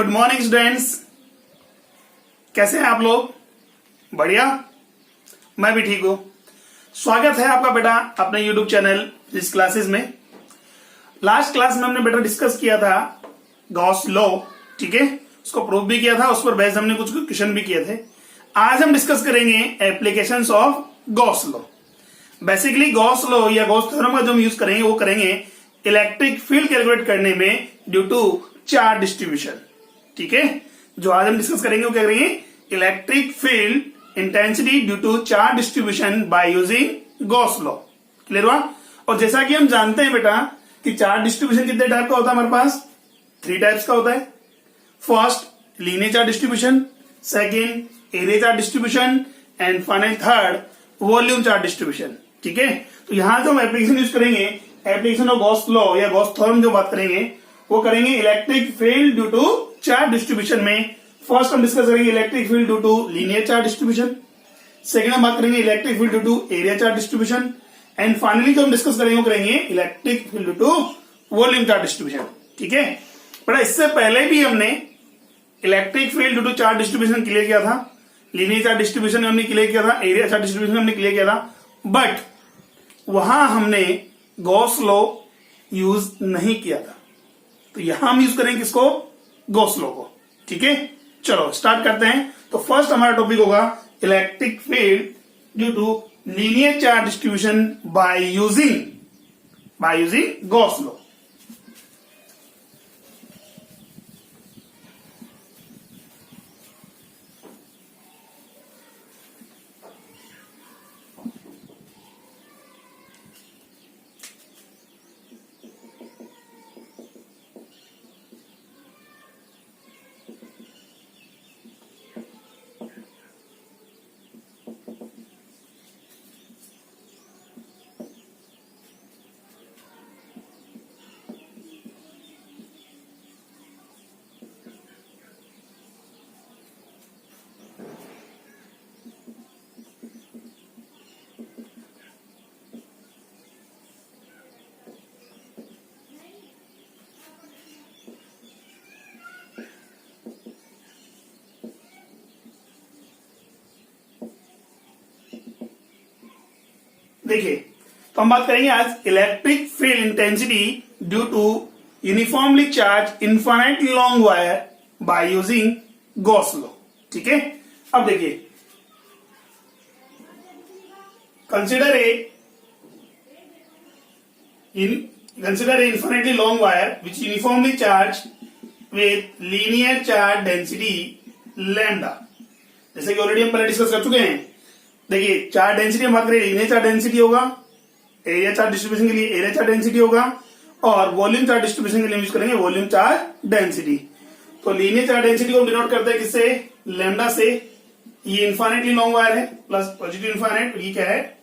Good morning students. कैसे हैं आप लोग? बढ़िया, मैं भी ठीक हूं। स्वागत है आपका बेटा अपने यूट्यूब चैनल इस क्लासेस में। लास्ट क्लास में हमने बेटा डिस्कस किया था गॉस लॉ, ठीक है, उसको प्रूव भी किया था, उस पर बेस्ड हमने कुछ क्वेश्चन भी किए थे। आज हम डिस्कस करेंगे applications of Gauss law. Basically Gauss law या गॉस थ्योरम का जो हम यूज करेंगे वो करेंगे इलेक्ट्रिक फील्ड कैलकुलेट करने में ड्यू टू चार्ज डिस्ट्रीब्यूशन। ठीक है, जो आज हम डिस्कस करेंगे वो क्या करेंगे, electric field intensity due to charge distribution by using Gauss law. Clear हुआ? और जैसा कि हम जानते हैं बेटा कि चार्ज डिस्ट्रीब्यूशन कितने टाइप का होता है हमारे पास, 3 टाइप्स का होता है। First linear charge distribution, second area charge distribution and final third volume charge distribution. ठीक है, तो यहां जो हम एप्लीकेशन यूज करेंगे, एप्लीकेशन ऑफ गॉस लॉ या गॉस थ्योरम जो बात करेंगे वो करेंगे electric field due to charge distribution में। फर्स्ट हम डिस्कस करेंगे electric field due to linear charge distribution, second हम बात करेंगे electric field due to area charge distribution and finally जो हम डिस्कस करेंगे वो करेंगे electric field due to volume charge distribution. ठीक है बेटा, इससे पहले भी हमने electric field due to charge distribution clear किया था, लीनियर चार्ज डिस्ट्रीब्यूशन हमने क्लियर किया था, एरिया चार्ज डिस्ट्रीब्यूशन हमने क्लियर किया था, बट वहां हमने गॉस लॉ यूज नहीं किया था। तो यहां हम यूज करेंगे किसको, गॉस लॉ को। ठीक है, चलो स्टार्ट करते हैं। तो फर्स्ट हमारा टॉपिक होगा electric field due to linear charge distribution by using Gauss law. देखिए, तो हम बात करेंगे आज electric field intensity due to uniformly charge infinitely long wire by using Gauss law. ठीक है, अब देखिए, consider a infinitely long wire which uniformly charged with linear charge density lambda। जैसे कि ऑलरेडी हम पहले डिस्कस कर चुके हैं। देखिए, चार्ज डेंसिटी हम बात करें, लीनियर चार्ज डेंसिटी होगा, एरिया चार्ज डिस्ट्रीब्यूशन के लिए एरिया चार्ज डेंसिटी होगा, और वॉल्यूम चार्ज डिस्ट्रीब्यूशन के लिए यूज करेंगे वॉल्यूम चार्ज डेंसिटी। तो लीनियर चार्ज डेंसिटी को डिनोट करते हैं किससे, लैम्डा से। ये इनफाइनाइटली लॉन्ग वायर है, प्लस पॉजिटिव इनफाइनाइट, ये क्या है,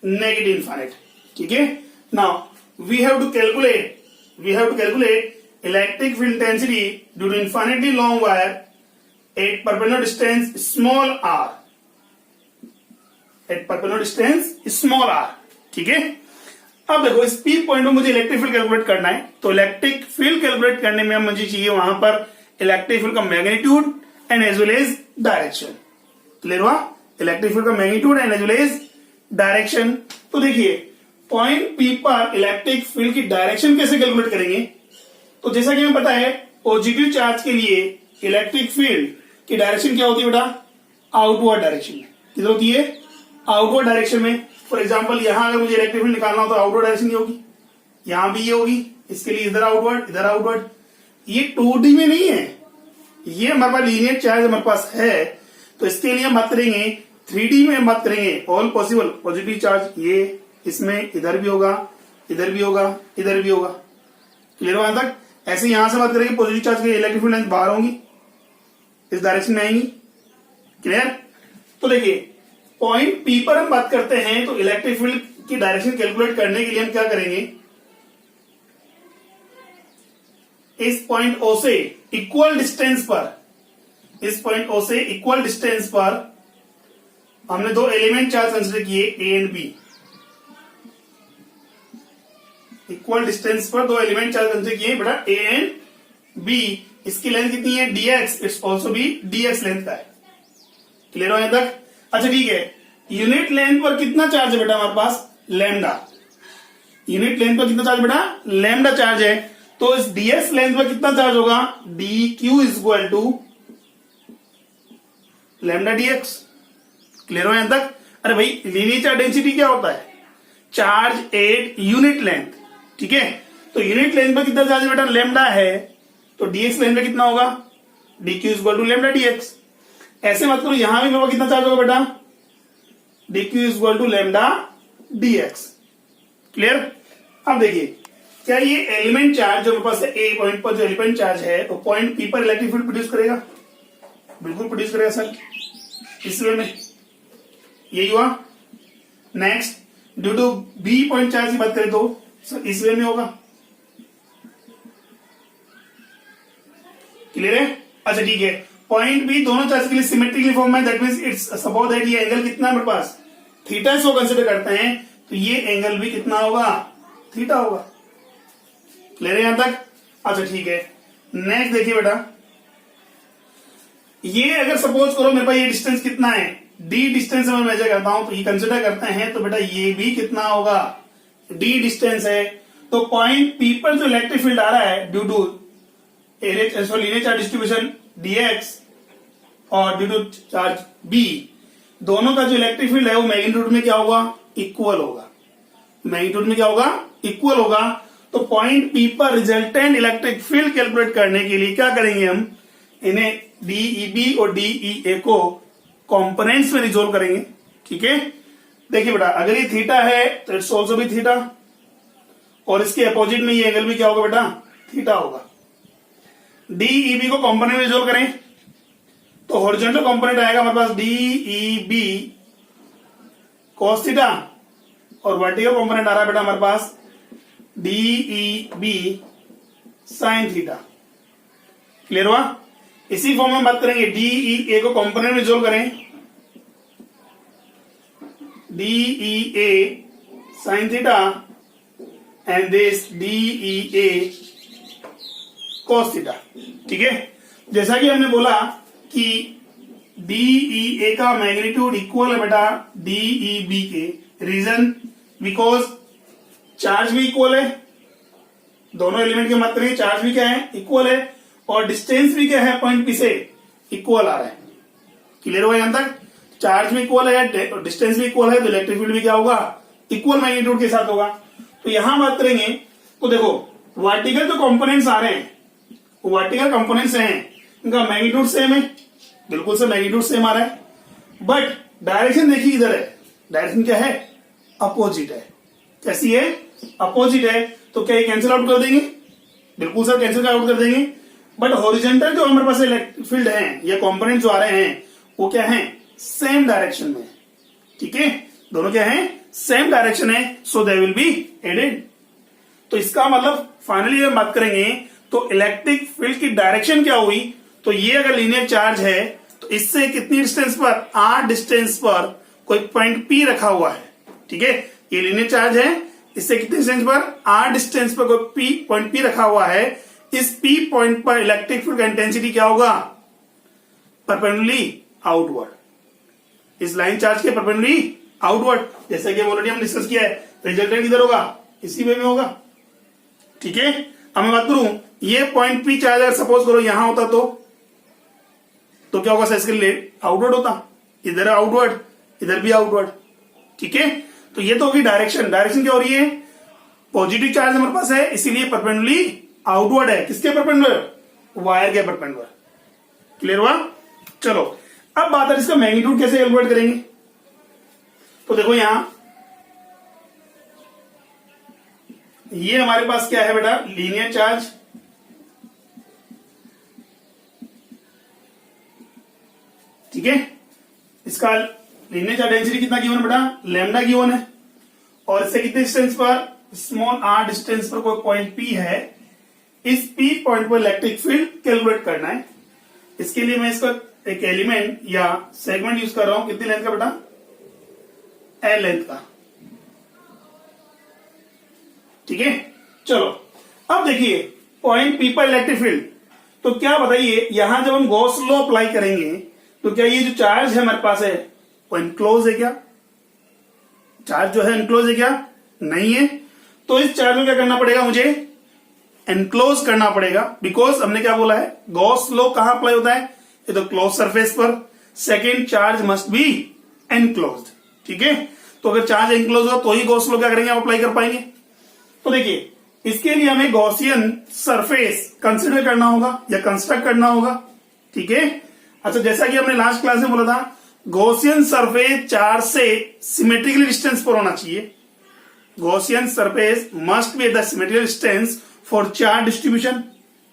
नेगेटिव इनफाइनाइट। ठीक है, now we have to calculate electric field intensity due to infinitely long wire at perpendicular distance small r, at perpendicular distance small r. ठीक है, अब देखो इस पी पॉइंट में मुझे इलेक्ट्रिक फील्ड कैलकुलेट करना है। तो इलेक्ट्रिक फील्ड कैलकुलेट करने में मुझे चाहिए वहां पर इलेक्ट्रिक फील्ड का magnitude and as well as direction. Clear हुआ? इलेक्ट्रिक फील्ड का magnitude and as well as direction. तो देखिए, पॉइंट पी पर इलेक्ट्रिक फील्ड की डायरेक्शन कैसे कैलकुलेट करेंगे। तो जैसा कि हमें पता है, पॉजिटिव चार्ज के लिए इलेक्ट्रिक फील्ड की डायरेक्शन क्या होती है बेटा, आउटवर्ड डायरेक्शन में। किधर होती है, आउटवर्ड डायरेक्शन में। फॉर एग्जांपल, यहां अगर मुझे इलेक्ट्रिक फील्ड निकालना हो तो आउटवर्ड डायरेक्शन ये होगी, यहां भी ये होगी, इसके लिए इधर आउटवर्ड इधर आउटवर्ड। ये 2D में नहीं है, ये हमारे पास लीनियर चार्ज हमारे पास है, तो इसके लिए हम बात करेंगे 3D में। हम बात करेंगे ऑल पॉसिबल पॉजिटिव चार्ज, ये इसमें इधर भी होगा, इधर भी होगा, इधर भी होगा। क्लियर हुआ तक? ऐसे यहां से बात करेंगे पॉजिटिव चार्ज की इलेक्ट्रिक फील्ड बाहर होंगी, इस डायरेक्शन में आएंगी। क्लियर? तो देखिए, पॉइंट पी पर हम बात करते हैं, तो इलेक्ट्रिक फील्ड की डायरेक्शन कैलकुलेट करने के लिए हम क्या करेंगे, इस पॉइंट ओ से इक्वल डिस्टेंस पर, इस पॉइंट ओ से इक्वल डिस्टेंस पर हमने 2 एलिमेंट चार्ज कंसिडर किए, A and B. Equal distance पर 2 एलिमेंट चार्ज कंसिडर किए बेटा, ए एंड बी। इसकी लेंथ कितनी है dx, इट्स ऑल्सो भी dx लेंथ का है। क्लियर हो यहां तक? अच्छा ठीक है, यूनिट लेंथ पर कितना चार्ज है बेटा हमारे पास? लैम्डा। यूनिट लेंथ पर कितना चार्ज बेटा? लैम्डा चार्ज है। तो इस ds लेंथ पर कितना चार्ज होगा? dq is equal to lambda dx। Clear हो यहां तक? अरे भाई लीनियर चार्ज डेंसिटी क्या होता है? Charge at unit length. ठीक है, तो यूनिट लेंथ पर कितना चार्ज बेटा? लैम्डा है, तो dx लेंथ पे कितना होगा? dq is equal to lambda dx। ऐसे मत करो, यहां भी मेरे को कितना चार्ज होगा बेटा? dq is equal to lambda dx। Clear? अब देखिए, क्या ये एलिमेंट चार्ज जो मेरे पास है ए पॉइंट पर, जो एलिमेंट चार्ज है वो पॉइंट पी पर इलेक्ट्रिक फील्ड प्रोड्यूस करेगा? बिल्कुल प्रोड्यूस करेगा सर, इस वे में। यही हुआ। Next, due to B point charge की बात करें तो सर इस वे में होगा। क्लियर है? अच्छा ठीक है, पॉइंट बी दोनों चार्ज के लिए सिमेट्रिकली फॉर्म है, that means it's suppose that ये एंगल कितना है मेरे पास? थीटा इसको कंसिडर करते हैं, तो ये एंगल भी कितना होगा? थीटा होगा। क्लियर है यहां तक? अच्छा ठीक है, नेक्स्ट देखिए बेटा, ये अगर सपोज करो मेरे पास ये डिस्टेंस कितना है? d डिस्टेंस मैं मेजर करता हूं, तो ये कंसिडर करते हैं, तो बेटा ये भी कितना होगा? d डिस्टेंस है। तो पॉइंट p पर जो इलेक्ट्रिक फील्ड आ रहा है due to linear charge distribution dx और ड्यू टू चार्ज b, दोनों का जो इलेक्ट्रिक फील्ड है वो मैग्नीट्यूड में क्या होगा? इक्वल होगा। मैग्नीट्यूड में क्या होगा? इक्वल होगा। तो पॉइंट P पर रिजल्टेंट इलेक्ट्रिक फील्ड कैलकुलेट करने के लिए क्या करेंगे हम? इन्हें DEB और DEA को कंपोनेंट्स में रिजोल्व करेंगे। ठीक है, देखिए बेटा, अगर ये थीटा है तो इट्स ऑल्सो भी थीटा, और इसके अपोजिट में ये एंगल भी क्या होगा बेटा? थीटा होगा। DEB को कंपोनेंट में रिजोल्व करें तो हॉरिजॉन्टल कंपोनेंट आएगा हमारे पास DEB cos थीटा, और वर्टिकल कंपोनेंट आ रहा है बेटा हमारे पास DEB sin थीटा। क्लियर हुआ? इसी फॉर्म में बात करेंगे, DEA को कंपोनेंट में रिजोल्व करें, DEA sin theta and this DEA cos theta. ठीक है, जैसा कि हमने बोला कि DEA का मैग्नीट्यूड इक्वल है बेटा DEB के, रीजन बिकॉज चार्ज भी इक्वल है, दोनों एलिमेंट के मध्य में चार्ज भी क्या है? इक्वल है, और डिस्टेंस भी क्या है? पॉइंट पी से इक्वल आ रहा है। क्लियर हुआ यहां तक? चार्ज भी इक्वल है, डिस्टेंस भी इक्वल है, तो इलेक्ट्रिक फील्ड भी क्या होगा? इक्वल मैग्नीट्यूड के साथ होगा। तो यहां बात करेंगे तो देखो, वर्टिकल जो कंपोनेंट्स आ रहे हैं, वर्टिकल कंपोनेंट्स हैं, इनका मैग्नीट्यूड सेम है, बिल्कुल से मैग्नीट्यूड सेम आ रहा है, बट डायरेक्शन देखिए इधर है, डायरेक्शन क्या है? अपोजिट है। कैसी है? अपोजिट है। तो क्या ये कैंसिल आउट कर देंगे? बिल्कुल सर कैंसिल आउट कर देंगे, बट हॉरिजॉन्टल जो हमारे पास इलेक्ट्रिक फील्ड है या कंपोनेंट जो आ रहे हैं वो क्या है? सेम डायरेक्शन में। ठीक है, दोनों क्या है? सेम डायरेक्शन है, सो दे विल बी एडेड। तो इसका मतलब फाइनली हम बात करेंगे तो इलेक्ट्रिक फील्ड की डायरेक्शन क्या हुई? तो ये अगर लीनियर चार्ज है तो इससे कितनी डिस्टेंस पर? r डिस्टेंस पर कोई पॉइंट P रखा हुआ है। ठीक है, ये लीनियर चार्ज है, इससे कितने डिस्टेंस पर? r डिस्टेंस पर कोई पॉइंट P रखा हुआ है। इस P पॉइंट पर इलेक्ट्रिक फील्ड का इंटेंसिटी क्या होगा? Perpendicularly outward. इस लाइन चार्ज के परपेंडिकुलरली आउटवर्ड, जैसे कि ऑलरेडी हम डिस्कस किया है, रिजल्टेंट किधर होगा? इसी वे में होगा। ठीक है, अब मैं बात करूं, ये पॉइंट P चार्ज अगर सपोज करो यहां होता तो क्या होगा सर? इसके लिए आउटवर्ड होता, इधर आउटवर्ड, इधर भी आउटवर्ड। ठीक है, तो ये तो होगी डायरेक्शन। डायरेक्शन क्या हो रही है? पॉजिटिव चार्ज हमारे पास है, इसीलिए परपेंडिकुलरली आउटवर्ड है। किसके परपेंडिकुलर? वायर के परपेंडिकुलर। क्लियर हुआ? चलो अब बात है इसका मैग्नीट्यूड कैसे कैलकुलेट करेंगे। तो देखो यहां ये हमारे पास क्या है बेटा? Linear charge. ठीक है, इसका लीनियर चार्ज डेंसिटी कितना गिवन है बेटा? लैम्डा गिवन है, और इससे कितने डिस्टेंस पर? स्मॉल r डिस्टेंस पर कोई पॉइंट P है, इस P पॉइंट पर इलेक्ट्रिक फील्ड कैलकुलेट करना है। इसके लिए मैं इसका एक एलिमेंट या सेगमेंट यूज कर रहा हूं, कितनी लेंथ का बेटा? L लेंथ का। ठीक है, चलो अब देखिए पॉइंट P पर इलेक्ट्रिक फील्ड, तो क्या बताइए, यहां जब हम गॉस लॉ अप्लाई करेंगे तो क्या ये जो चार्ज है हमारे पास है वो इनक्लोज है क्या? चार्ज जो है इनक्लोज है क्या? नहीं है। तो इस चार्ज को क्या करना पड़ेगा, मुझे एनक्लोज करना पड़ेगा, बिकॉज हमने क्या बोला है, गॉस लॉ कहां अप्लाई होता है, ये तो क्लोज सरफेस पर। Second, charge must be enclose. ठीक है, तो अगर चार्ज एनक्लोज हो तो ही गॉस लॉ क्या करेंगे, आप अप्लाई कर पाएंगे। तो देखिए, इसके लिए हमें गॉसियन सरफेस कंसिडर करना होगा या कंस्ट्रक्ट करना होगा। ठीक है, अच्छा, जैसा कि हमने लास्ट क्लास में बोला था, गॉसियन सरफेस चार्ज से सिमेट्रिकली डिस्टेंस पर होना चाहिए। Gaussian surface must be at the symmetrical distance for charge distribution.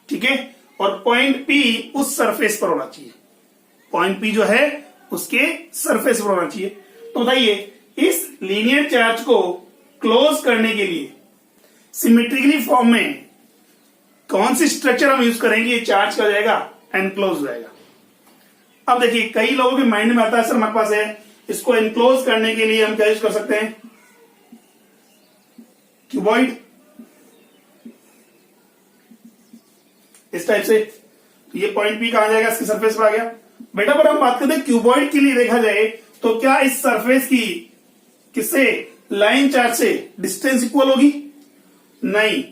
ठीक है, और पॉइंट पी उस सरफेस पर होना चाहिए, पॉइंट पी जो है उसके सरफेस पर होना चाहिए। तो बताइए, इस लीनियर चार्ज को क्लोज करने के लिए सिमेट्रिकली फॉर्म में कौन सी स्ट्रक्चर हम यूज करेंगे, ये चार्ज का जाएगा एनक्लोज हो जाएगा। अब देखिए, कई लोगों के माइंड में आता है, सर हमारे पास है, इसको एनक्लोज करने के लिए हम क्या यूज कर सकते हैं, क्यूबॉइड, इस टाइप से। तो ये पॉइंट पी कहां जाएगा, इसके सरफेस पर आ गया। बेटा पर हम बात करते हैं क्यूबॉइड के लिए, देखा जाए तो क्या इस सरफेस की किससे, लाइन चार्ज से डिस्टेंस इक्वल होगी? नहीं।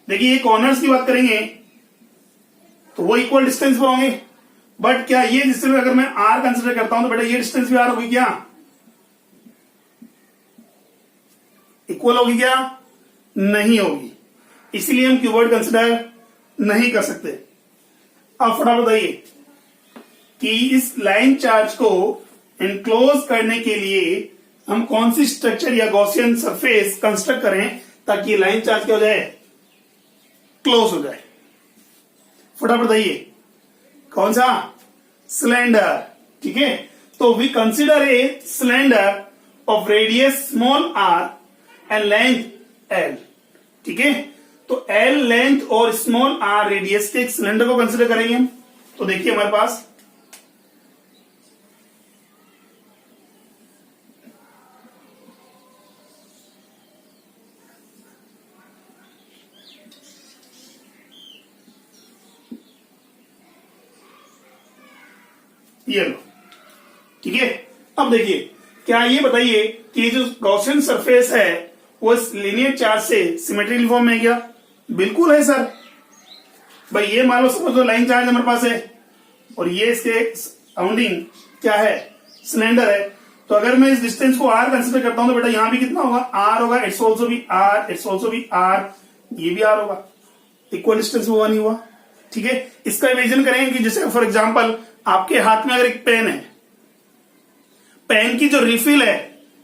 देखिए, ये कॉर्नर्स की बात करेंगे तो वो इक्वल डिस्टेंस पर होंगे, बट क्या ये डिस्टेंस अगर मैं आर कंसिडर करता हूं तो बेटा ये डिस्टेंस भी आर होगी क्या, इक्वल होगी क्या? नहीं होगी, इसलिए हम क्यूबॉइड कंसिडर नहीं कर सकते। अब फटाफट बताइए कि इस लाइन चार्ज को एनक्लोज करने के लिए हम कौन सी स्ट्रक्चर या गॉसियन सरफेस कंस्ट्रक्ट करें ताकि ये लाइन चार्ज क्या हो जाए, क्लोज हो जाए। फटाफट बताइए कौन सा, सिलेंडर। ठीक है, तो we consider a cylinder of radius small r and length L. ठीक है, तो एल लेंथ और स्मॉल आर रेडियस के एक सिलेंडर को कंसिडर करेंगे हम। तो देखिए हमारे पास ये लो। ठीक है, अब देखिए, क्या ये बताइए कि जो गॉसियन सरफेस है वो इस लीनियर चार्ज से सिमेट्रिकल फॉर्म में है क्या? बिल्कुल है सर। भाई ये मान लो सपोज लाइन चार्ज हमारे पास है और ये इसके सराउंडिंग क्या है, सिलेंडर है। तो अगर मैं इस डिस्टेंस को आर कंसिडर करता हूं तो बेटा यहां भी कितना होगा, आर होगा। इट्स ऑल्सो भी आर, इट्स ऑल्सो भी आर, ये भी आर होगा। इक्वल डिस्टेंस हुआ नहीं हुआ? ठीक है, इसका इमेजिन करेंगे कि जैसे फॉर एग्जाम्पल आपके हाथ में अगर एक पेन है, पेन की जो रिफिल है,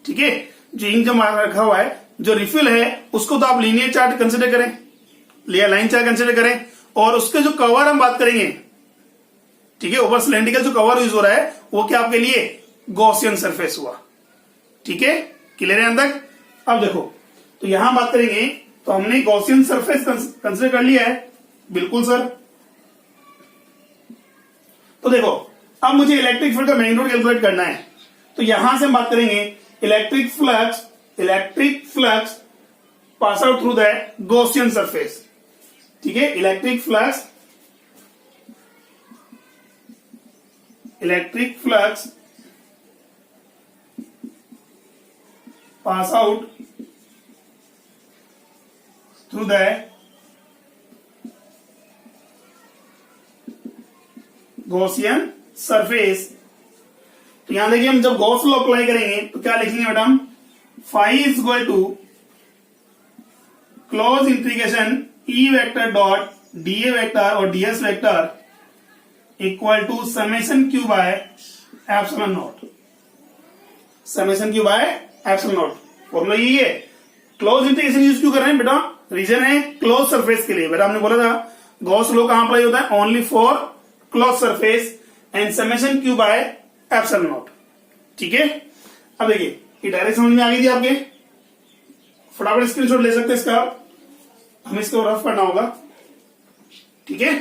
ठीक है, जो इंक जो मार रखा हुआ है, जो रिफिल है उसको तो आप लीनियर चार्ज कंसिडर करें, लिया लाइन चार्ज कंसिडर करें, और उसके जो कवर हम बात करेंगे, ठीक है, ऊपर सिलेंड्रिकल जो कवर यूज हो रहा है वो क्या आपके लिए गॉसियन सरफेस हुआ। ठीक है, क्लियर है अंदर? अब देखो, तो यहां बात करेंगे तो हमने गॉसियन सरफेस कंसिडर कर लिया है। बिल्कुल सर। तो देखो, अब मुझे इलेक्ट्रिक फील्ड का मैग्नीट्यूड कैलकुलेट करना है। तो यहां से हम बात करेंगे electric flux pass out through the Gaussian surface. ठीक है, electric flux pass out through the Gaussian surface. तो यहां देखिए, हम जब गॉस लॉ अप्लाई करेंगे तो क्या लिखेंगे बेटा हम, phi is equal to close integration E vector dot DA vector और DS vector equal to summation Q by epsilon naught. Summation Q by epsilon naught formula यही है। क्लोज इंटीग्रेशन यूज क्यों कर रहे हैं बेटा, रीजन है क्लोज सरफेस के लिए। बेटा हमने बोला था गॉस लॉ कहां अप्लाई होता है, only for close surface and summation Q by epsilon not. ठीक है, अब देखिए ये डायरेक्ट समझ में आ गई थी आपके, फटाफट स्क्रीनशॉट ले सकते हैं इसका, हमें इसको रफ करना होगा। ठीक है,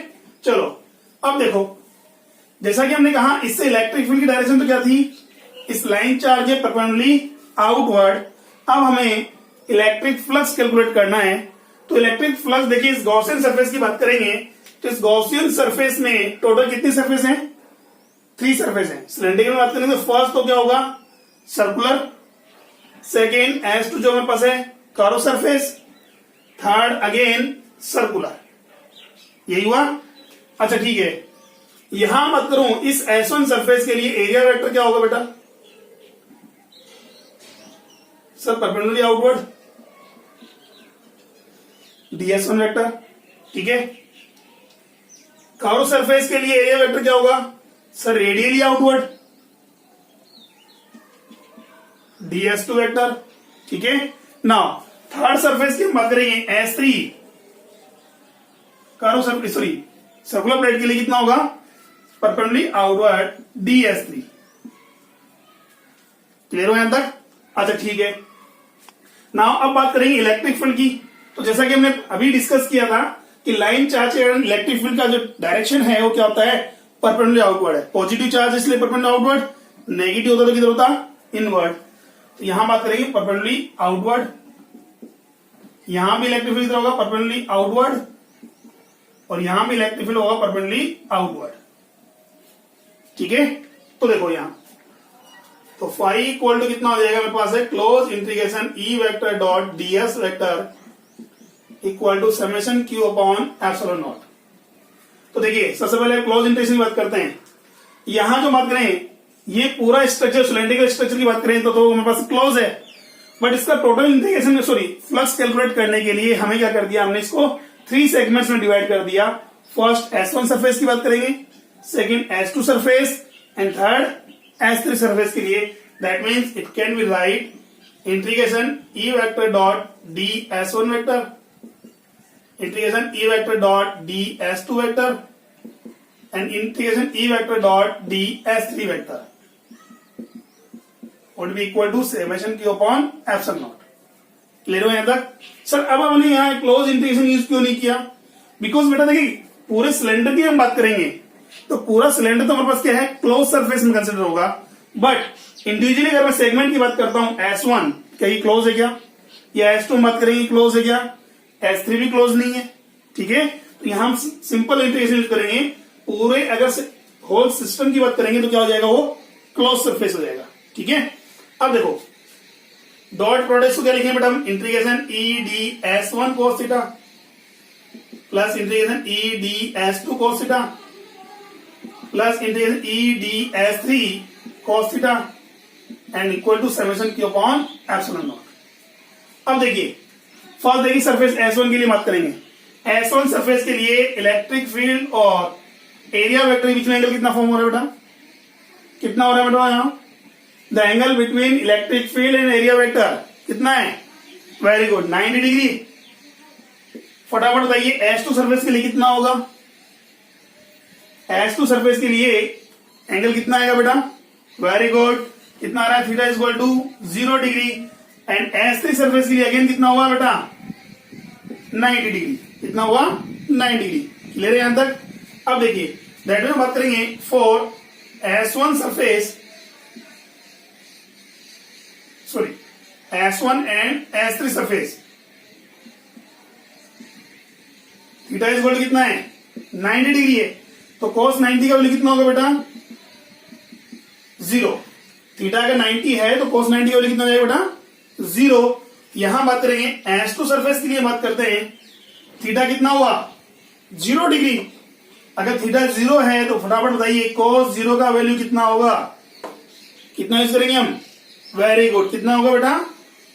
चलो अब देखो, जैसा कि हमने कहा इससे इलेक्ट्रिक फील्ड की डायरेक्शन तो क्या थी, इस लाइन चार्ज है परपेंडिकुलरली आउटवर्ड। अब हमें इलेक्ट्रिक फ्लक्स कैलकुलेट करना है। तो इलेक्ट्रिक फ्लक्स देखिए, इस गॉसियन सरफेस की बात करेंगे तो इस गॉसियन सरफेस में टोटल कितनी सरफेस है? 3 सरफेस है। सिलेंड्रिकल में बात करेंगे तो फर्स्ट तो क्या होगा? सर्कुलर। सेकेंड S2 जो हमारे पास है कारो सरफेस। Third again circular. यही हुआ। अच्छा ठीक है, यहां बात करूं इस S1 सरफेस के लिए एरिया वेक्टर क्या होगा बेटा? Sir perpendicularly outward DS1 vector. ठीक है, कारो सरफेस के लिए एरिया वेक्टर क्या होगा? Sir radially outward DS2 vector. ठीक है, नाउ थर्ड सरफेस की हम बात करेंगे S3 कारो सरफेस, सॉरी सर्कुलर प्लेट के लिए कितना होगा? Perpendicularly outward DS3। क्लियर हो यहां तक? अच्छा ठीक है, नाउ अब बात करेंगे इलेक्ट्रिक फील्ड की। तो जैसा कि हमने अभी डिस्कस किया था कि लाइन चार्ज इलेक्ट्रिक फील्ड का जो डायरेक्शन है वो क्या होता है? परपेंडिकुलर आउटवर्ड है। पॉजिटिव चार्ज इसलिए परपेंडिकुलर आउटवर्ड, नेगेटिव होता तो किधर होता? इनवर्ड। तो यहां बात करेंगे परपेंडिकुलरली आउटवर्ड, यहां भी इलेक्ट्रिक फील्ड होगा परपेंडिकुलरली आउटवर्ड, और यहां भी इलेक्ट्रिक फील्ड होगा परपेंडिकुलरली आउटवर्ड। ठीक है, तो देखो यहां तो फाई इक्वल टू कितना हो जाएगा मेरे पास है? Close integration E vector dot ds vector equal to summation q upon epsilon naught. तो देखिए सबसे पहले क्लोज इंटीग्रेशन की बात करते हैं। यहां जो बात करें ये पूरा स्ट्रक्चर सिलेंड्रिकल स्ट्रक्चर की बात करें तो हमारे पास क्लोज है, बट इसका total integration sorry flux calculate करने के लिए हमें क्या कर दिया? हमने इसको 3 सेगमेंट्स में डिवाइड कर दिया। फर्स्ट S1 सरफेस की बात करेंगे, second S2 surface and third S3 surface के लिए। That means it can be right integration E vector dot DS1 vector, integration E vector dot DS2 vector and integration E vector dot DS3 vector would be equal to summation q upon epsilon naught। Clear हो यहां तक? Sir अब हमने यहां close integration use क्यों नहीं किया? Because बेटा देखिए पूरे सिलेंडर की हम बात करेंगे तो पूरा सिलेंडर तो हमारे पास क्या है? क्लोज सरफेस में कंसिडर होगा, बट इंडिविजुअली अगर मैं सेगमेंट की बात करता हूं S1 क्या ये क्लोज है क्या? या S2 बात करेंगे क्लोज है क्या? S3 भी क्लोज नहीं है। ठीक है, तो यहां हम सिंपल इंटीग्रेशन यूज करेंगे। पूरे अगर होल सिस्टम की बात करेंगे तो क्या हो जाएगा? वो क्लोज सरफेस हो जाएगा। ठीक है, अब देखो डॉट प्रोडक्ट को क्या लिखेंगे बेटा हम? Integration EDS1 cos theta plus integration EDS2 cos theta plus integration EDS3 cos theta and equal to summation q upon epsilon naught. अब देखिए फर्स्ट देखिए सरफेस S1 के लिए बात करेंगे। S1 सरफेस के लिए इलेक्ट्रिक फील्ड और एरिया वेक्टर के बीच में एंगल कितना फॉर्म हो रहा है बेटा? कितना हो रहा है बेटा यहां? The angle between electric field and area vector कितना है? Very good, 90 degree. फटाफट बताइए S2 सरफेस के लिए कितना होगा? S2 सरफेस के लिए एंगल कितना आएगा बेटा? वेरी गुड, कितना आ रहा है? Theta is equal to 0 degree. And S3 surface के लिए अगेन कितना हुआ बेटा? 90 डिग्री। कितना हुआ? 90 डिग्री। क्लियर है यहां तक? अब देखिए दैट में बात करेंगे for S1 surface sorry S1 and S3 surface theta is equal to कितना है? 90 डिग्री है, तो cos 90 का वैल्यू कितना होगा बेटा? 0। थीटा अगर 90 है तो cos 90 का वैल्यू कितना जाएगा बेटा? 0। यहां बात करेंगे S2 सरफेस के लिए बात करते हैं। थीटा कितना हुआ? 0 डिग्री। अगर थीटा 0 है तो फटाफट बताइए cos 0 का वैल्यू कितना होगा? कितना यूज करेंगे हम? वेरी गुड, कितना होगा बेटा?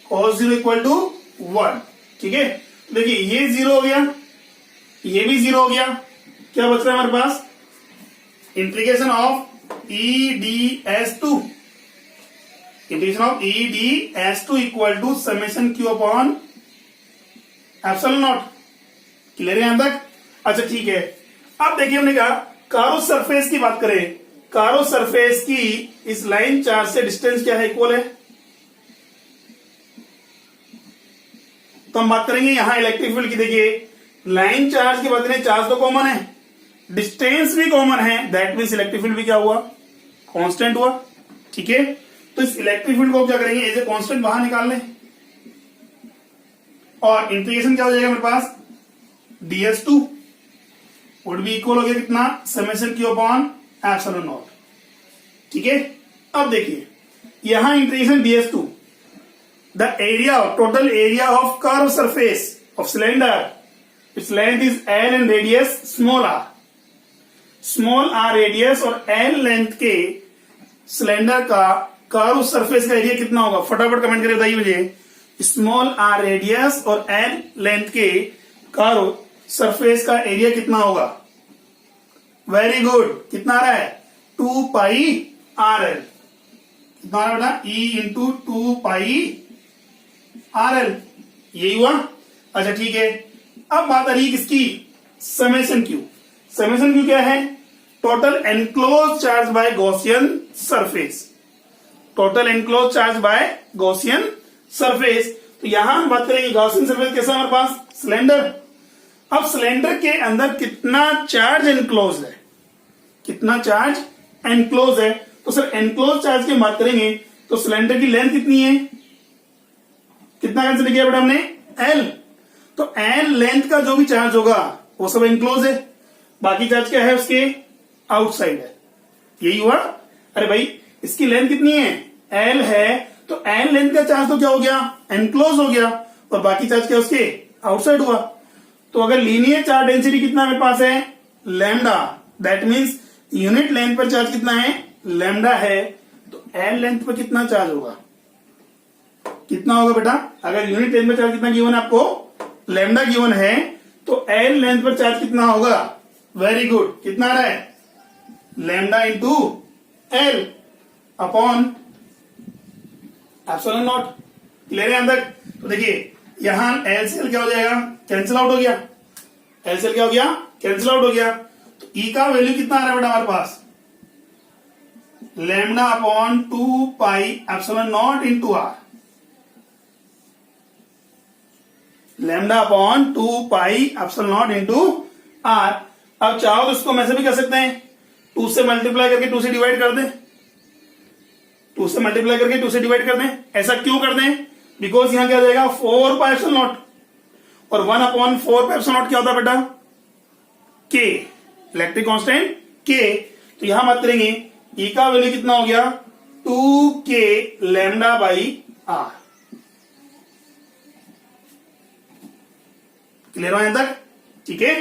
cos 0 equal to 1। ठीक है, देखिए ये 0 हो गया, ये भी 0 हो गया। क्या बच रहा है हमारे पास? Integration of EDS2, integration of EDS2 equal to summation q upon epsilon naught. Clear है यहां तक? अच्छा ठीक है, अब देखिए हमने कहा कारो सरफेस की बात करें। कारो सरफेस की इस लाइन चार्ज से डिस्टेंस क्या है? इक्वल है। तो हम बात करेंगे यहां इलेक्ट्रिक फील्ड की। देखिए लाइन चार्ज की बात करें, चार्ज तो कॉमन है, डिस्टेंस भी कॉमन है, दैट मीन्स इलेक्ट्रिक फील्ड भी क्या हुआ? कांस्टेंट हुआ। ठीक है, तो इस इलेक्ट्रिक फील्ड को क्या करेंगे? एज ए कांस्टेंट बाहर निकाल लें और इंटीग्रेशन क्या हो जाएगा मेरे पास? DS2 वुड बी इक्वल हो गया कितना, summation Q upon epsilon not. ठीक है, अब देखिए यहां integration ds2, the area, total area of curve surface of cylinder, its length is l and radius small r radius और l लेंथ के सिलेंडर का कर्व सरफेस का एरिया कितना होगा, फटाफट कमेंट करके बताइए मुझे। स्मॉल r रेडियस और l लेंथ के कर्व सरफेस का एरिया कितना होगा। वेरी गुड, कितना आ रहा है, 2 पाई RL। कितना आ रहा है बेटा, E इंटू 2 पाई RL, यही हुआ। अच्छा ठीक है, अब बात आ रही है किसकी, समेशन क्यू। समेशन क्यू क्या है, total enclose charge by Gaussian surface, total enclose charge by Gaussian surface. तो यहां हम बात करेंगे गॉसियन सरफेस कैसा हमारे पास, सिलेंडर। अब सिलेंडर के अंदर कितना चार्ज एनक्लोज है, कितना चार्ज एनक्लोज है, तो सर एनक्लोज चार्ज की बात करेंगे तो सिलेंडर की लेंथ कितनी है, कितना कंसिडर किया बेटा हमने, L। तो L लेंथ का जो भी चार्ज होगा वो सब एनक्लोज है, बाकी चार्ज क्या है उसके आउटसाइड है, यही हुआ। अरे भाई इसकी लेंथ कितनी है, L है, तो L लेंथ का चार्ज तो क्या हो गया, एनक्लोज हो गया, और बाकी चार्ज क्या उसके आउटसाइड हुआ। तो अगर लीनियर चार्ज डेंसिटी कितना मेरे पास है, lambda, that means unit length पर चार्ज कितना है, लैम्डा है, तो L लेंथ पर कितना चार्ज होगा, कितना होगा बेटा, अगर यूनिट लेंथ पर चार्ज कितना गिवन है आपको, लैम्डा गिवन है, तो L लेंथ पर चार्ज कितना होगा। वेरी गुड, कितना आ रहा है, lambda into L upon epsilon naught. Clear है अंदर। तो देखिए यहां L से L क्या हो जाएगा, कैंसिल आउट हो गया, L से L क्या हो गया, कैंसिल आउट हो गया। तो E का वैल्यू कितना आ रहा है बेटा हमारे पास, lambda upon 2 pi epsilon naught into R, lambda upon 2 pi epsilon naught into R। अब चाहो तो इसको मैं से भी कर सकते हैं, 2 से मल्टीप्लाई करके 2 से डिवाइड कर दें, 2 से मल्टीप्लाई करके 2 से डिवाइड कर दें। ऐसा क्यों कर दें, बिकॉज यहां क्या हो जाएगा 4 पाई एप्सिलॉन नॉट, और 1 अपॉन 4 पाई एप्सिलॉन नॉट क्या होता है बेटा, K, इलेक्ट्रिक कांस्टेंट K। तो यहां बात करेंगे E का वैल्यू कितना हो गया, 2K lambda by R। Clear हो यहां तक, ठीक है।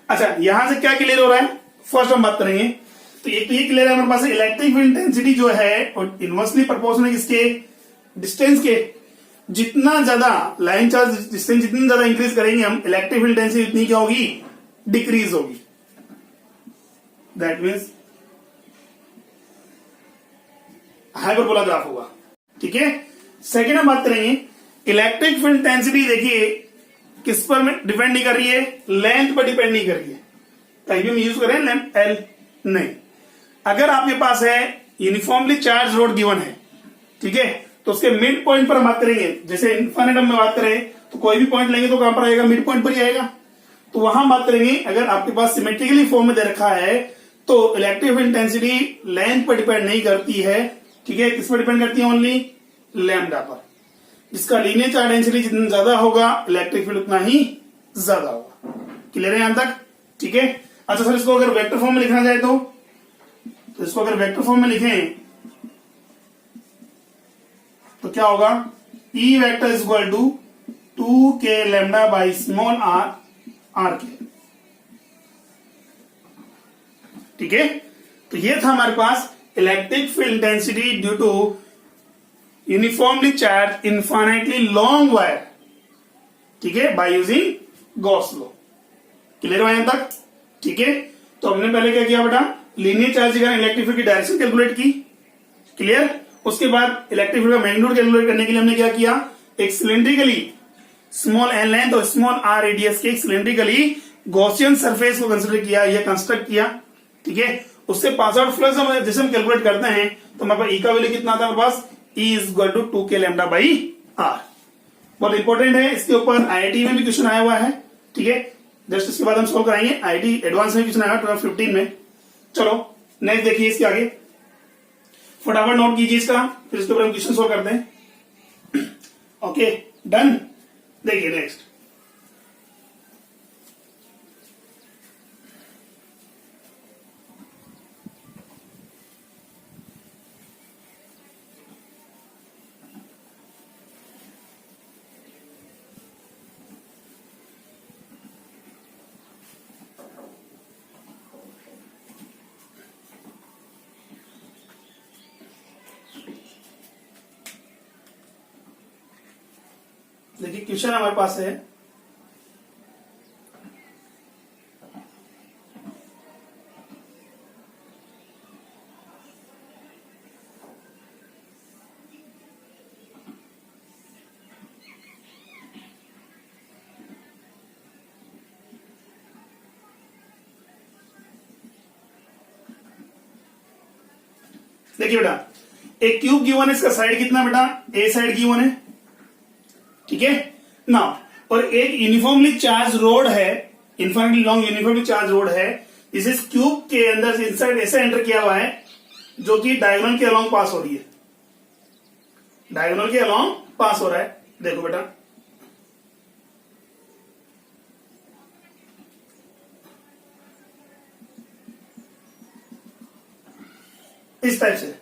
अच्छा यहां से क्या क्लियर हो रहा है, फर्स्ट हम बात करेंगे, तो ये क्लियर है हमारे पास, इलेक्ट्रिक फील्ड इंटेंसिटी जो है और इनवर्सली प्रोपोर्शनल है किसके, डिस्टेंस के। जितना ज्यादा लाइन चार्ज डिस्टेंस जितनी ज्यादा इंक्रीज करेंगे हम, इलेक्ट्रिक फील्ड इंटेंसिटी इतनी क्या होगी, डिक्रीज होगी। दैट मीन्स हाइपरबोला ग्राफ होगा, ठीक है। सेकेंड हम बात करेंगे इलेक्ट्रिक फील्ड इंटेंसिटी, देखिए किस पर डिपेंड नहीं कर रही है, लेंथ पर डिपेंड नहीं कर रही है। कहीं भी हम यूज करें लेंथ L नहीं। अगर आपके पास है यूनिफॉर्मली चार्ज रोड गिवन है, ठीक है, तो उसके मिड पॉइंट पर हम बात करेंगे। जैसे इन्फिनिटम में बात करें तो कोई भी पॉइंट लेंगे तो कहां पर आएगा, मिड पॉइंट पर ही आएगा। तो वहां बात करेंगे अगर आपके पास सिमेट्रिकली फॉर्म में दे रखा है तो इलेक्ट्रिक फील्ड इंटेंसिटी लेंथ पर डिपेंड नहीं करती है, ठीक है, किस पर डिपेंड करती है, ओनली लैम्डा पर। जिसका लीनियर चार्ज डेंसिटी जितना ज्यादा होगा इलेक्ट्रिक फील्ड उतना ही ज्यादा होगा। क्लियर है यहां तक, ठीक है। अच्छा सर इसको अगर वेक्टर फॉर्म में लिखना जाए तो इसको अगर वेक्टर फॉर्म में लिखें तो क्या होगा, E vector is equal to 2K lambda by small r के, ठीक है। तो ये था हमारे पास electric field intensity due to uniformly charge infinitely long wire, ठीक है, by using Gauss law. Clear हुआ यहां तक, ठीक है। तो हमने पहले क्या किया बेटा, लीनियर चार्ज के इलेक्ट्रिक फील्ड की डायरेक्शन कैलकुलेट की, क्लियर। उसके बाद इलेक्ट्रिक फील्ड का मैग्नीट्यूड कैलकुलेट करने के लिए हमने क्या किया, एक सिलेंड्रिकली स्मॉल n लेंथ और स्मॉल r रेडियस के सिलेंड्रिकली गॉसियन सरफेस को कंसिडर किया या कंस्ट्रक्ट किया, ठीक है। उससे पास आउट फ्लक्स जैसे हम कैलकुलेट करते हैं तो हमारे पास E का वैल्यू कितना था, हमारे पास E is equal to 2K lambda by R। बहुत इंपॉर्टेंट है, इसके ऊपर IIT में भी क्वेश्चन आया हुआ है, ठीक है। जस्ट इसके बाद हम सोल्व कराएंगे, IIT एडवांस में क्वेश्चन आया 2015 में। चलो नेक्स्ट देखिए इसके आगे, फटाफट नोट कीजिए इसका, फिर इसके ऊपर हम क्वेश्चन सोल्व करते हैं। Okay done. देखिए नेक्स्ट, देखिए क्वेश्चन हमारे पास है, देखिए बेटा एक क्यूब गिवन है, इसका साइड कितना बेटा, ए साइड गिवन है, ठीक है ना। और एक यूनिफॉर्मली चार्ज रोड है, infinitely long uniformly charge road है, इस क्यूब के अंदर से इनसाइड ऐसे एंटर किया हुआ है जो कि डायगोनल के अलोंग पास हो रही है, डायगोनल के अलोंग पास हो रहा है। देखो बेटा इस टाइप से,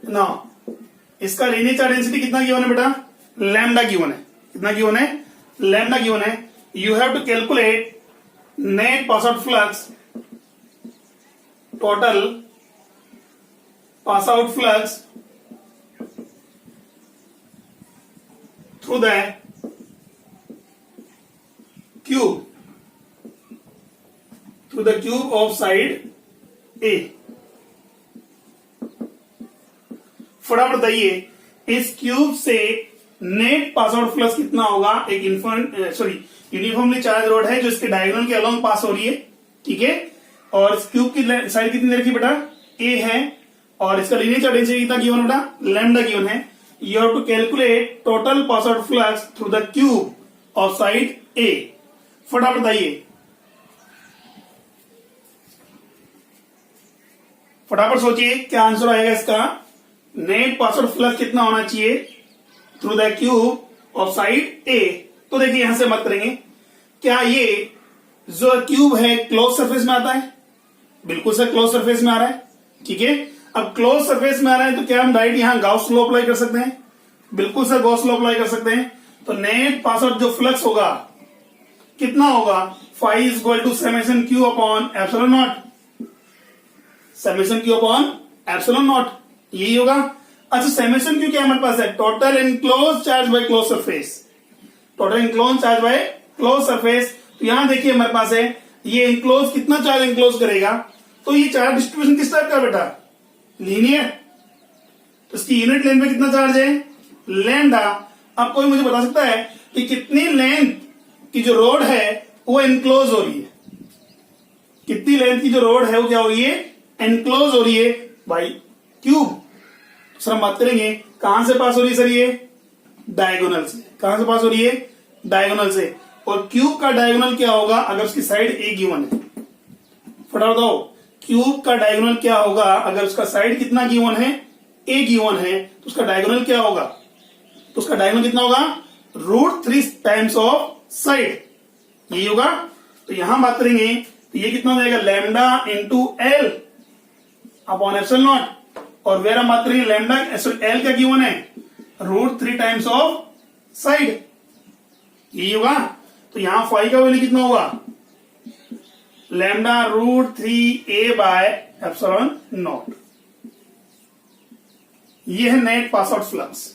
ना इसका लीनियर चार्ज डेंसिटी कितना गिवन है बेटा, लैम्डा गिवन है, कितना गिवन है, लैम्डा गिवन है। You have to calculate net pass out flux, total pass out flux through the cube, through the cube of side A. फटाफट बताइए इस क्यूब से नेट पास आउट फ्लक्स कितना होगा। एक यूनिफॉर्मली चार्ज रोड है जो इसके डायगोनल के अलोंग पास हो रही है, ठीक है। और इस क्यूब की साइड कितनी रखी बेटा, ए है, और इसका लीनियर चार्ज डेंसिटी कितना गिवन बेटा, लैम्डा गिवन है। You have to calculate total pass out flux through the cube of side A. फटाफट बताइए, फटाफट सोचिए क्या आंसर आएगा इसका। नेट पास आउट फ्लक्स कितना होना चाहिए through the cube of side A. तो देखिए यहां से मत करेंगे, क्या ये जो क्यूब है क्लोज सरफेस में आता है, बिल्कुल सर क्लोज सरफेस में आ रहा है, ठीक है। अब क्लोज सरफेस में आ रहा है तो क्या हम डायरेक्ट यहां गॉस लॉ अप्लाई कर सकते हैं, बिल्कुल सर गॉस लॉ अप्लाई कर सकते हैं। तो नेट पास आउट जो फ्लक्स होगा कितना होगा, phi is equal to summation Q upon epsilon naught, summation Q upon epsilon naught, यही होगा। अच्छा समेशन क्यू क्या हमारे पास है, total enclose charge by close surface, total enclose charge by close surface. तो यहां देखिए हमारे पास है ये इनक्लोज, कितना चार्ज इनक्लोज करेगा, तो ये चार्ज डिस्ट्रीब्यूशन किस टाइप का बेटा, लीनियर। तो इसकी यूनिट लेंथ में कितना चार्ज है, लैम्डा। अब कोई मुझे बता सकता है कि कितनी लेंथ की जो रोड है वो इनक्लोज हो रही है, कितनी लेंथ की जो रोड है वो क्या हो रही है, एनक्लोज हो रही है बाई क्यूब। सर हम बात करेंगे कहां से पास हो रही है सर, ये डायगोनल से, कहां से पास हो रही है, डायगोनल से। और क्यूब का डायगोनल क्या होगा अगर उसकी साइड ए गिवन है, फटाफट बताओ क्यूब का डायगोनल क्या होगा अगर उसका साइड कितना गिवन है, ए गिवन है, तो उसका डायगोनल क्या होगा, तो उसका डायगोनल कितना होगा, √3 टाइम्स ऑफ साइड, यही होगा। तो यहां बात करेंगे तो ये कितना हो जाएगा, lambda into L upon epsilon not. और वेर हम बात करेंगे लैम्डा एल क्या गिवन है, √3 टाइम्स ऑफ साइड, यही होगा। तो यहां फाई का वैल्यू कितना होगा, lambda √3a bye epsilon not. ये है नेट पास आउट फ्लक्स,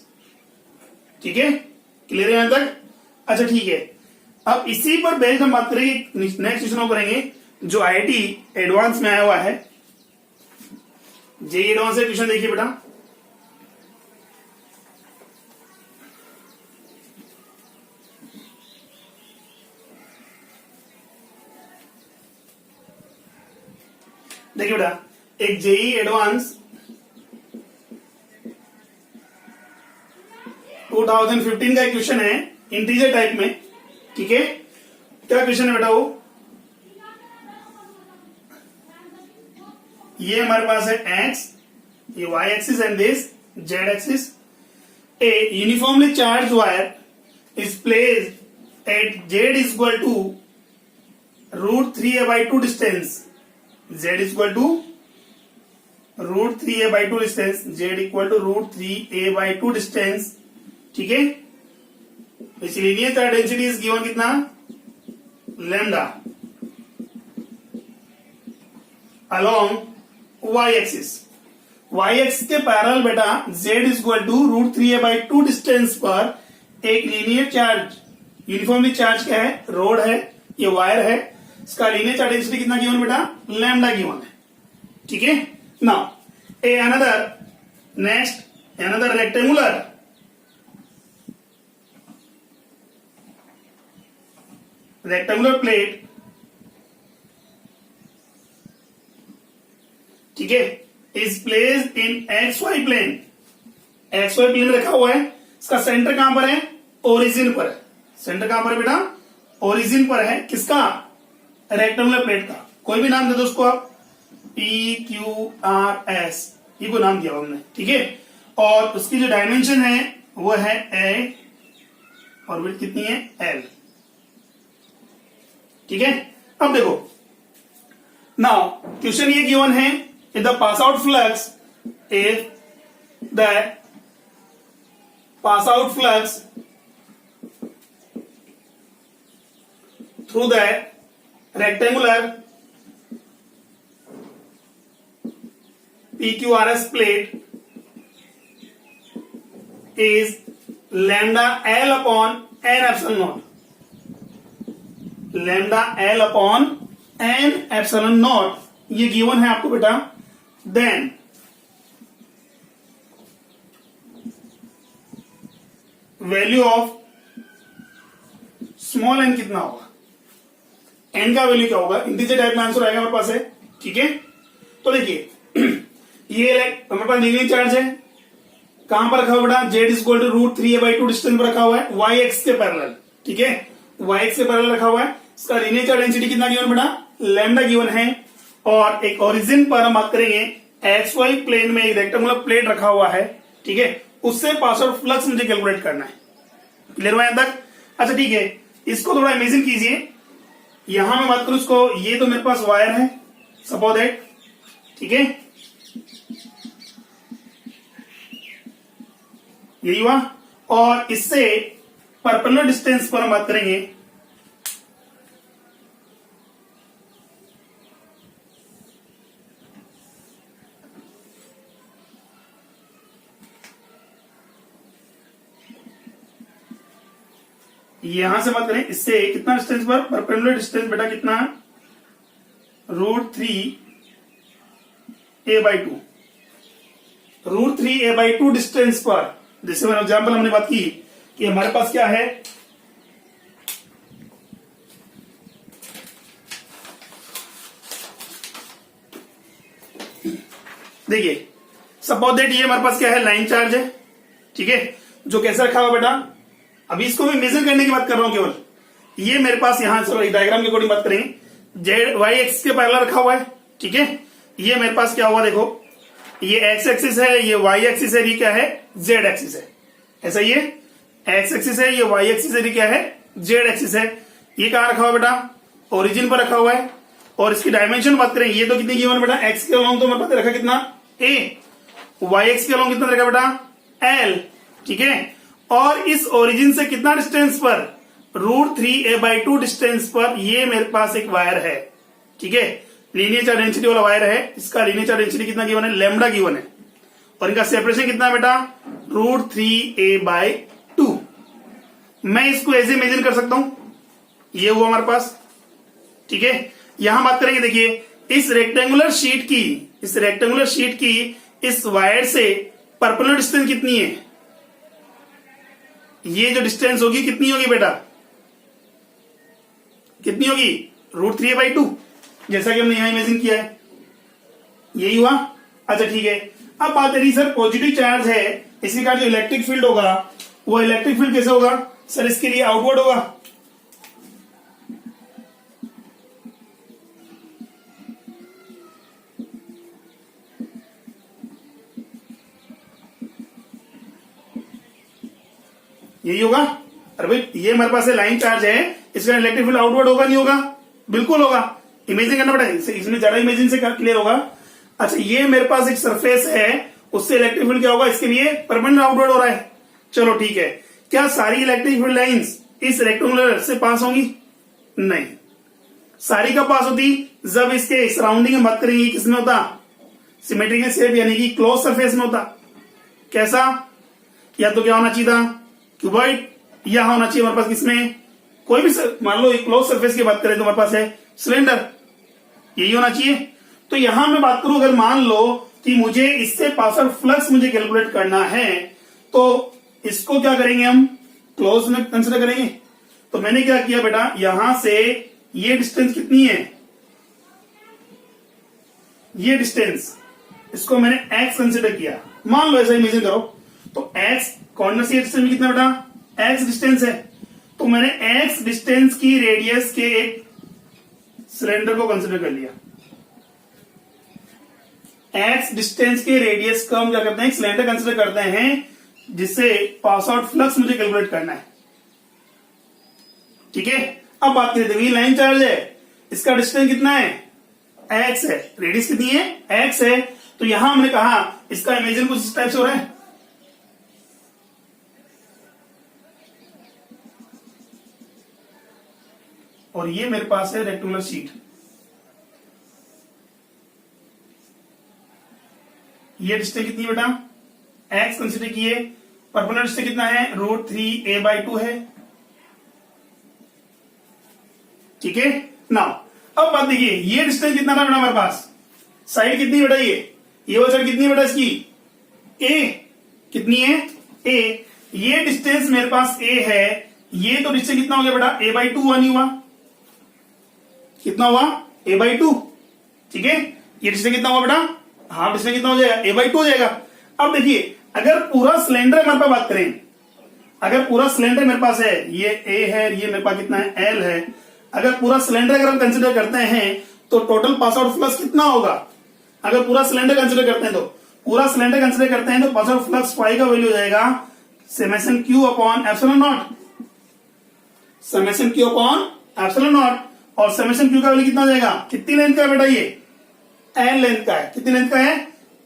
ठीक है, क्लियर है यहां तक। अच्छा ठीक है, अब इसी पर बेस्ड हम बात करेंगे, नेक्स्ट क्वेश्चन करेंगे जो आईआईटी एडवांस में आया हुआ है, जेईई एडवांस से क्वेश्चन देखिए बेटा। देखिए बेटा एक जेईई एडवांस 2015 का एक क्वेश्चन है इंटीजर टाइप में, ठीक है। क्या क्वेश्चन है बेटा वो, ये हमारे पास है x, ये y axis and this z axis. A uniformly charged wire is placed at z is equal to √3a/2 distance, z is equal to √3a/2 distance, z equal to √3a/2 distance, ठीक है। इसलिए linear charge density is given कितना, lambda, along Y axis. Y axis के parallel बेटा z is equal to √3a/2 distance पर एक linear charge, uniformly charge क्या है, रोड है, ये वायर है, इसका लीनियर चार्ज डेंसिटी कितना गिवन बेटा, लैम्डा गिवन है। ठीक है, now a another rectangular plate, ठीक है, is placed in XY plane. XY plane रखा हुआ है, इसका सेंटर कहां पर है, ओरिजिन पर है। सेंटर कहां पर है बेटा, ओरिजिन पर है, किसका, रेक्टेंगुलर प्लेट का। कोई भी नाम दे दो उसको आप, PQRS, ये को नाम दिया हमने। ठीक है, और उसकी जो डायमेंशन है वो है A और विड्थ कितनी है, L। ठीक है, अब देखो, नाउ क्वेश्चन ये गिवन है, if the pass out flux through the rectangular PQRS plate is lambda L upon n epsilon naught, lambda L upon n epsilon naught, ये गिवन है आपको बेटा। Then value of small N कितना होगा, एन का वैल्यू क्या होगा, इंटीजर टाइप में आंसर आएगा हमारे पास है। ठीक है, तो देखिए ये हमारे पास लीनियर चार्ज है, कहां पर रखा हुआ बेटा, z is equal to √3a/2 distance पर रखा हुआ है, y एक्स के पैरेलल। ठीक है, y एक्स के पैरेलल रखा हुआ है, इसका लीनियर चार्ज डेंसिटी कितना गिवन बेटा, लैम्डा गिवन है। और एक ओरिजिन पर हम बात करेंगे, XY प्लेन में एक रेक्टेंगुलर प्लेट रखा हुआ है। ठीक है, उससे पास आउट फ्लक्स मुझे कैलकुलेट करना है। क्लियर हुआ यहां तक? अच्छा ठीक है, इसको थोड़ा इमेजिन कीजिए, यहां मैं बात करूं इसको, ये तो मेरे पास वायर है, सपोज दैट, ठीक है, यही हुआ, और इससे परपेंडिकुलर डिस्टेंस पर हम बात करेंगे, यहां से बात करें, इससे कितना डिस्टेंस पर, परपेंडिकुलर डिस्टेंस बेटा कितना, √3a/2, √3a/2 डिस्टेंस पर, जैसे मैंने एग्जाम्पल हमने बात की कि हमारे पास क्या है, देखिए सपोज दैट ये हमारे पास क्या है, लाइन चार्ज है। ठीक है, जो कैसे रखा हुआ बेटा, अभी इसको मैं मेजर करने की बात कर रहा हूं केवल, ये मेरे पास यहां से डायग्राम के अकॉर्डिंग बात करेंगे, जेड वाई एक्स के पैरेलल रखा हुआ है। ठीक है, ये मेरे पास क्या हुआ, देखो ये एक्स एक्सिस है, ये वाई एक्सिस है, ये क्या है, जेड एक्सिस है। ऐसा ये एक्स एक्सिस है, ये वाई एक्सिस है, ये क्या है, जेड एक्सिस है। ये कहां रखा हुआ बेटा, ओरिजिन पर रखा हुआ है। और इसकी डायमेंशन बात करें, ये तो कितनी गिवन बेटा, एक्स के अलोंग तो मेरे पास रखा कितना, ए, वाई एक्स के अलोंग कितना रखा बेटा, एल। ठीक है, और इस ओरिजिन से कितना डिस्टेंस पर, √3a/2 डिस्टेंस पर ये मेरे पास एक वायर है। ठीक है, लीनियर चार्ज डेंसिटी वाला वायर है, इसका लीनियर चार्ज डेंसिटी कितना गिवन है, लैम्डा गिवन है, और इनका सेपरेशन कितना है बेटा, √3a/2। मैं इसको ऐसे इमेजिन कर सकता हूं, ये हुआ हमारे पास। ठीक है, यहां बात करेंगे, देखिए इस रेक्टेंगुलर शीट की इस वायर से परपेंडिकुलर डिस्टेंस कितनी है, ये जो डिस्टेंस होगी कितनी होगी बेटा, कितनी होगी, √3a/2, जैसा कि हमने यहां इमेजिन किया है, यही हुआ। अच्छा ठीक है, अब बात करिए सर, पॉजिटिव चार्ज है, इसी का जो इलेक्ट्रिक फील्ड होगा, वो इलेक्ट्रिक फील्ड कैसे होगा सर, इसके लिए आउटवर्ड होगा। यही होगा। अरे भाई ये हमारे पास लाइन चार्ज है, इसका इलेक्ट्रिक फील्ड आउटवर्ड होगा, नहीं होगा, बिल्कुल होगा। इमेजिन करना पड़ेगा, इसमें ज्यादा इमेजिन से क्लियर होगा। अच्छा ये मेरे पास एक सरफेस है, उससे इलेक्ट्रिक फील्ड क्या होगा, इसके लिए परमानेंट आउटवर्ड हो रहा है। चलो ठीक है, क्या सारी इलेक्ट्रिक फील्ड लाइंस इस रेक्टेंगुलर से पास होंगी, नहीं, सारी का पास होती जब इसके सराउंडिंग में बात करेंगे, किसमें होता, सिमेट्रिकली शेप यानी कि क्लोज सरफेस में होता। कैसा? या तो क्या होना चाहिए था, क्यूबॉइड, या होना चाहिए हमारे पास किसमें, कोई भी मान लो एक क्लोज सरफेस की बात करें तो हमारे पास है सिलेंडर, यही होना चाहिए। तो यहां मैं बात करूं, अगर मान लो कि मुझे इससे पास आउट फ्लक्स मुझे कैलकुलेट करना है तो इसको क्या करेंगे, हम क्लोज में कंसिडर करेंगे। तो मैंने क्या किया बेटा, यहां से ये डिस्टेंस कितनी है, ये डिस्टेंस, इसको मैंने x कंसिडर किया। मान लो ऐसा इमेजिन करो, तो x कॉर्नर से डिस्टेंस कितना बेटा, x डिस्टेंस है। तो मैंने x डिस्टेंस की रेडियस के एक सिलेंडर को कंसिडर कर लिया। x डिस्टेंस के रेडियस का हम क्या करते हैं, सिलेंडर कंसिडर करते हैं जिससे पास आउट फ्लक्स मुझे कैलकुलेट करना है। ठीक है, अब बात करते हैं, लाइन चार्ज है, इसका डिस्टेंस कितना है, x है, रेडियस कितनी है, x है। तो यहां हमने कहा इसका इमेजिन कुछ इस टाइप से हो रहा है। और ये मेरे पास है रेक्टेंगुलर शीट, ये डिस्टेंस कितनी बेटा, x कंसिडर किए, परपेंडिकुलर डिस्टेंस कितना है, √3a/2 है। ठीक है ना। अब बात देखिए, ये डिस्टेंस कितना था बेटा हमारे पास, साइड कितनी बेटा, ये वाली साइड कितनी है बेटा इसकी, a कितनी है, a। ये डिस्टेंस मेरे पास a है, ये तो डिस्टेंस कितना हो गया बेटा, a/2 हुआ, नहीं हुआ, कितना हुआ, a/2। ठीक है, ये डिस्टेंस कितना हुआ बेटा, हाफ डिस्टेंस कितना हो जाएगा, a/2 हो जाएगा। अब देखिए, अगर पूरा सिलेंडर हमारे पास बात करें, अगर पूरा सिलेंडर मेरे पास है, ये a है, ये मेरे पास कितना है, l है। अगर पूरा सिलेंडर अगर हम कंसिडर करते हैं तो टोटल पास आउट फ्लक्स कितना होगा, अगर पूरा सिलेंडर कंसिडर करते हैं तो पूरा सिलेंडर कंसिडर करते हैं तो पास आउट फ्लक्स फाई का वैल्यू हो जाएगा summation q upon epsilon naught, summation q upon epsilon not. और समेशन q का वैल्यू कितना हो जाएगा, कितनी लेंथ का है बेटा, ये n लेंथ का है, कितनी लेंथ का है,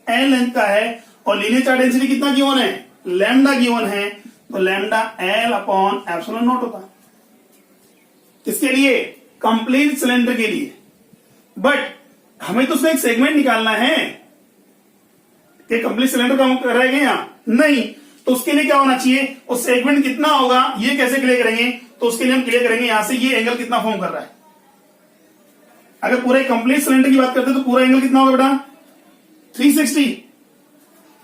n लेंथ का है। और लीनियर चार्ज डेंसिटी कितना गिवन है, लैम्डा गिवन है, तो lambda l upon epsilon not होता है। किसके लिए, कंप्लीट सिलेंडर के लिए। बट हमें तो उसमें एक सेगमेंट निकालना है कि कंप्लीट सिलेंडर का रहेगा यहां, नहीं, तो उसके लिए क्या होना चाहिए, वो सेगमेंट कितना होगा, ये कैसे क्लियर करेंगे, तो उसके लिए हम क्लियर करेंगे यहां से ये एंगल कितना फॉर्म कर रहा है। अगर पूरे कंप्लीट सिलेंडर की बात करते हैं तो पूरा एंगल कितना होगा बेटा, 360।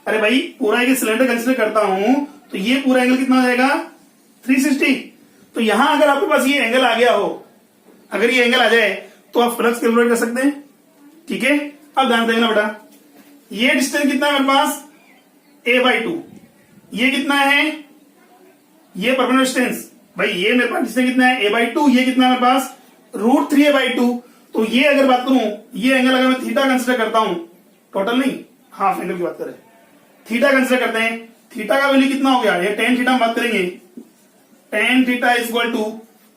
अरे भाई पूरा एक सिलेंडर कंसिडर करता हूं तो ये पूरा एंगल कितना हो जाएगा, 360। तो यहां अगर आपके पास ये एंगल आ गया हो, अगर ये एंगल आ जाए तो आप फ्लक्स कैलकुलेट कर सकते हैं। ठीक है, अब ध्यान देना बेटा, ये डिस्टेंस कितना है मेरे पास, a/2, ये कितना है, ये परपेंडिकुलर डिस्टेंस, भाई ये मेरे पास डिस्टेंस कितना है, a/2, ये कितना है मेरे पास, √3a/2। तो ये अगर बात करूं, ये एंगल अगर मैं थीटा कंसिडर करता हूं, टोटल नहीं हाफ एंगल की बात करें, थीटा कंसिडर करते हैं, थीटा का वैल्यू कितना हो गया, ये tan थीटा हम बात करेंगे, tan theta is equal to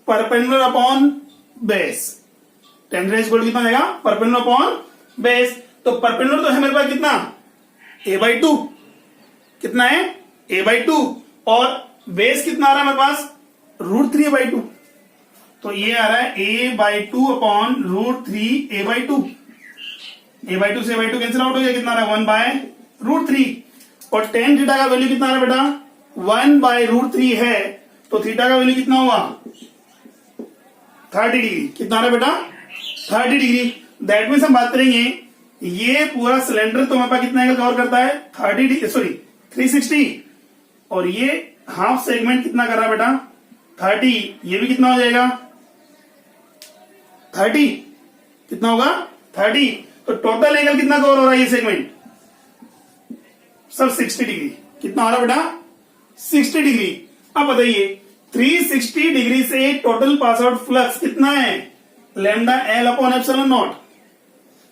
perpendicular upon base, tan theta is equal to कितना आएगा, परपेंडिकुलर अपॉन बेस। तो परपेंडिकुलर तो है मेरे पास कितना, a/2, कितना है, a/2, और बेस कितना आ रहा है मेरे पास, √3a/2। तो ये आ रहा है a/2 अपॉन √3a/2, a/2 से a/2 कैंसिल आउट हो गया, कितना आ रहा है, 1/√3। और tan थीटा का वैल्यू कितना आ रहा है बेटा, 1/√3 है, तो थीटा का वैल्यू कितना हुआ, 30 डिग्री, कितना आ रहा है बेटा, 30 डिग्री। दैट मीन्स हम बात करेंगे ये पूरा सिलेंडर तो हमारे पास कितना एंगल कवर करता है, 30 डिग्री, सॉरी 360, और ये हाफ सेगमेंट कितना कर रहा है बेटा, 30, ये भी कितना हो जाएगा, 30, कितना होगा, 30। तो टोटल एंगल कितना कवर हो रहा है ये सेगमेंट, सब 60 डिग्री, कितना हो रहा है बेटा, 60 डिग्री। अब बताइए 360 डिग्री से टोटल पास आउट फ्लक्स कितना है, lambda l upon epsilon not,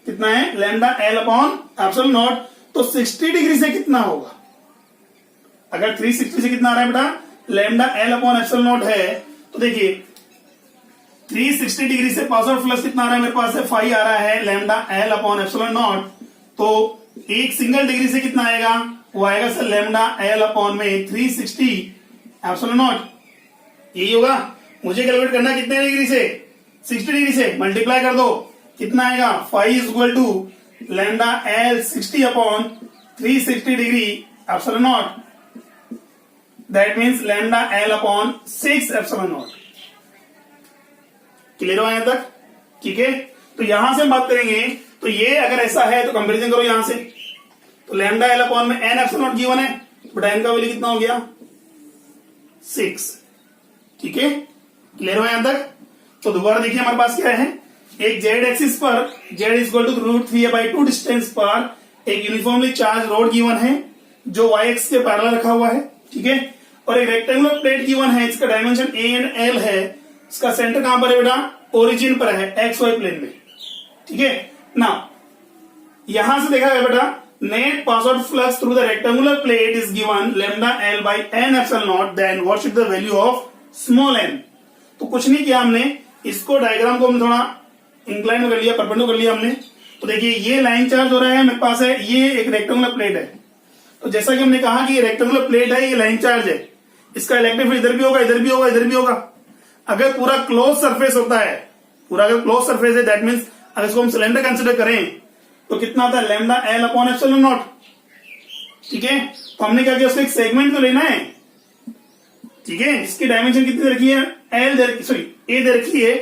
कितना है, lambda l upon epsilon naught. तो 60 डिग्री से कितना होगा, अगर 360 से कितना आ रहा है बेटा, lambda l upon epsilon not है, तो देखिए 360 डिग्री से पास आउट फ्लक्स कितना आ रहा है मेरे पास, फाई आ रहा है, lambda l upon epsilon naught. तो एक सिंगल डिग्री से कितना आएगा, वो आएगा सर लैम्डा l अपॉन में 360 एप्सिलॉन नॉट, यही होगा। मुझे कैलकुलेट करना कितने डिग्री से, 60 डिग्री से, मल्टीप्लाई कर दो, कितना आएगा, phi is equal to lambda L 60 upon 360 degree epsilon naught. That means lambda L upon 6 epsilon naught. Clear हो यहां तक? ठीक है, तो यहां से हम बात करेंगे, तो ये अगर ऐसा है तो कंपेरिजन करो यहां से, तो लैम्डा एल अपॉन में एन एप्सिलॉन नॉट गिवन है, बटा एन का वैल्यू कितना हो गया 6. ठीक है, क्लियर हो यहां तक? तो दोबारा देखिए हमारे पास क्या है, एक जेड एक्सिस पर Z is equal to √3a/2 distance पर एक यूनिफॉर्मली चार्ज रोड गिवन है जो वाई एक्स के पैरेलल रखा हुआ है. ठीक है, और एक रेक्टेंगुलर प्लेट गिवन है, इसका डायमेंशन a एंड l है, इसका सेंटर कहां पर है बेटा, ओरिजिन पर है, एक्स वाई प्लेन में. ठीक है ना, यहां से देखा गया बेटा, net pass out flux through the rectangular plate is given lambda L by N epsilon naught, then what should the value of small N. तो कुछ नहीं किया हमने, इसको डायग्राम को हम थोड़ा इंक्लाइन कर लिया, परपेंडिकुलर कर लिया हमने. तो देखिए ये लाइन चार्ज हो रहा है मेरे पास है, ये एक रेक्टेंगुलर प्लेट है. तो जैसा कि हमने कहा कि ये रेक्टेंगुलर प्लेट है, ये लाइन चार्ज है, इसका इलेक्ट्रिक फील्ड इधर भी होगा, इधर भी होगा, इधर भी होगा. अगर पूरा क्लोज सरफेस होता है, पूरा अगर क्लोज सरफेस है, दैट मीन्स अगर इसको हम सिलेंडर कंसिडर करें तो कितना आता है, lambda L upon epsilon not. ठीक है, तो हमने क्या किया, उसको एक सेगमेंट तो लेना है. ठीक है, इसकी डायमेंशन कितनी दे रखी है, ए दे रखी है,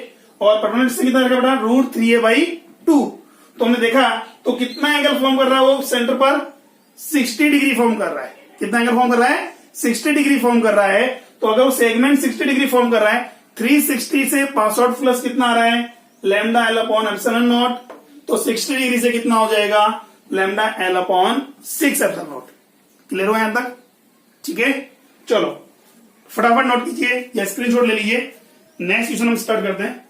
और परमानेंट से कितना रखा बेटा, √3a/2. तो हमने देखा तो कितना एंगल फॉर्म कर रहा है वो सेंटर पर, 60 डिग्री फॉर्म कर रहा है. कितना एंगल फॉर्म कर रहा है, 60 डिग्री फॉर्म कर रहा है. तो अगर वो सेगमेंट 60 डिग्री फॉर्म कर रहा है, 360 से पास आउट प्लस कितना आ रहा है, lambda L upon epsilon naught. तो 60 डिग्री से कितना हो जाएगा, lambda L upon 6 epsilon naught. Clear हो यहां तक? ठीक है, चलो फटाफट नोट कीजिए या स्क्रीनशॉट ले लीजिए. नेक्स्ट क्वेश्चन हम स्टार्ट करते हैं.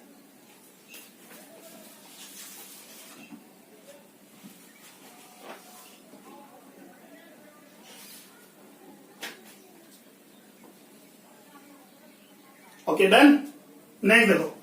Okay done. नेक्स्ट देखो,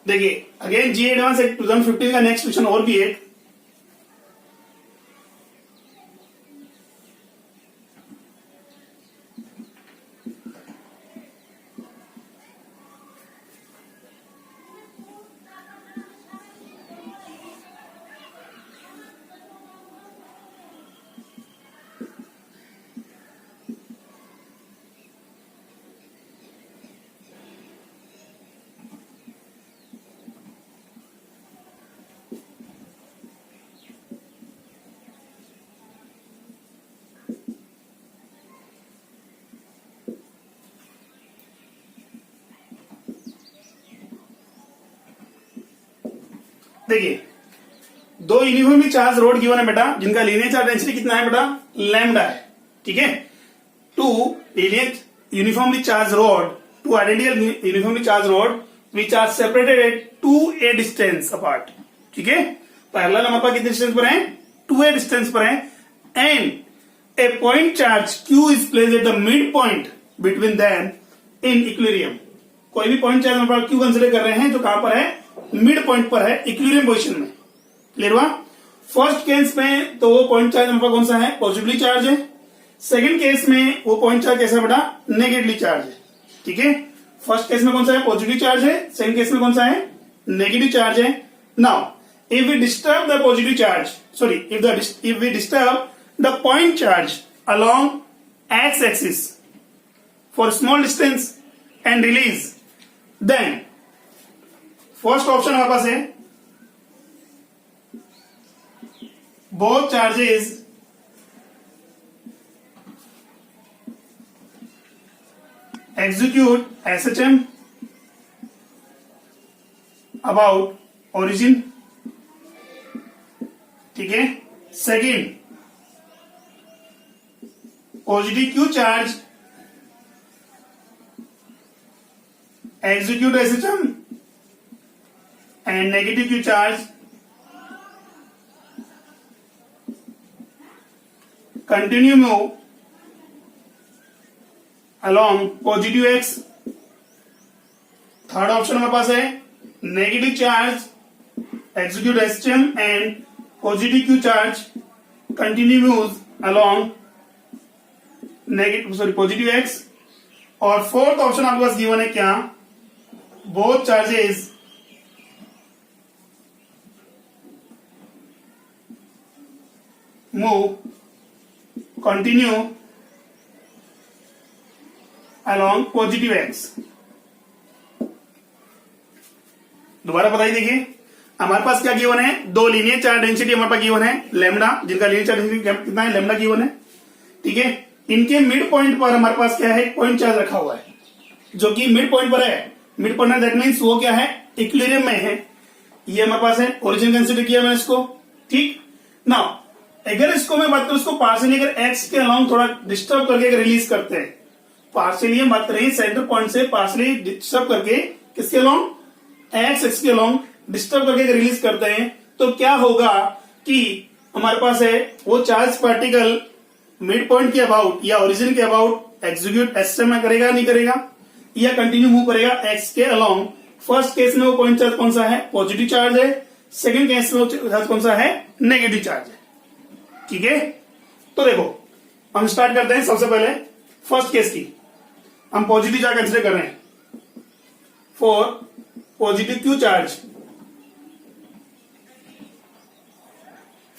देखिए अगेन जी एडवांस 2015 का नेक्स्ट क्वेश्चन और भी है. देखिए दो यूनिफॉर्मली चार्ज रोड गिवन है बेटा, जिनका लीनियर चार्ज डेंसिटी कितना है बेटा, लैम्डा है. ठीक है, two linear uniformly charge rod, two identical uniformly charge rod which are separated at 2a distance apart. ठीक है, पैरेलल हमारे पास कितने डिस्टेंस पर है, 2a डिस्टेंस पर है. And A point charge q is placed at the mid point between them in equilibrium. कोई भी पॉइंट चार्ज हमारे पास q कंसिडर कर रहे हैं जो कहां पर है, मिड पॉइंट पर है, इक्विलिब्रियम पोजीशन में. क्लियर हुआ? फर्स्ट केस में तो वो पॉइंट चार्ज हमारे कौन सा है, पॉजिटिवली चार्ज है. सेकंड केस में वो पॉइंट चार्ज कैसा है बेटा, नेगेटिवली चार्ज है. ठीक है, फर्स्ट केस में कौन सा है, पॉजिटिव चार्ज है. सेकंड केस में कौन सा है, नेगेटिव चार्ज है. Now if we disturb the positive charge, sorry if we disturb the point charge along X axis for small distance and release, then first option हमारे पास है, both charges execute SHM about origin. ठीक है, second positive Q charge execute SHM and negative Q charge continue move along positive x. Third option हमारे पास है negative charge execute SHM and positive Q charge continue move along negative positive x, और fourth option आपके पास given है क्या, both charges move continue along positive x. दोबारा बताइए, देखिए हमारे पास क्या गिवन है, दो लीनियर चार्ज डेंसिटी हमारे पास गिवन है लैम्डा, जिनका लीनियर चार्ज डेंसिटी कितना है, लैम्डा गिवन है, ठीक है। इनके मिड पॉइंट पर हमारे पास क्या है, पॉइंट चार्ज रखा हुआ है, जो कि मिड पॉइंट पर है। मिड पॉइंट दैट मीन्स वो क्या है, इक्विलिब्रियम में है। ये हमारे पास है, ओरिजिन कंसीडर किया मैंने इसको, ठीक ना। अगर इसको मैं बात करूं, इसको पार्शियली अगर एक्स के अलाउंग थोड़ा डिस्टर्ब करके अगर रिलीज करते हैं, पार्शियली हम बात करें सेंटर पॉइंट से पार्शियली डिस्टर्ब करके, किसके अलाउंग, एक्स के अलाउंग डिस्टर्ब करके अगर रिलीज करते हैं, तो क्या होगा कि हमारे पास है वो चार्ज पार्टिकल मिड पॉइंट के अबाउट या ओरिजिन के अबाउट एग्जीक्यूट एस में करेगा, नहीं करेगा, या कंटिन्यू मूव करेगा एक्स के अलोंग। फर्स्ट केस में वो पॉइंट चार्ज कौन सा है, पॉजिटिव चार्ज है। सेकंड केस में वो चार्ज कौन सा है, नेगेटिव चार्ज है, ठीक है। तो देखो हम स्टार्ट करते हैं सबसे पहले फर्स्ट केस की। हम पॉजिटिव चार्ज कंसिडर कर रहे हैं, for positive Q charge,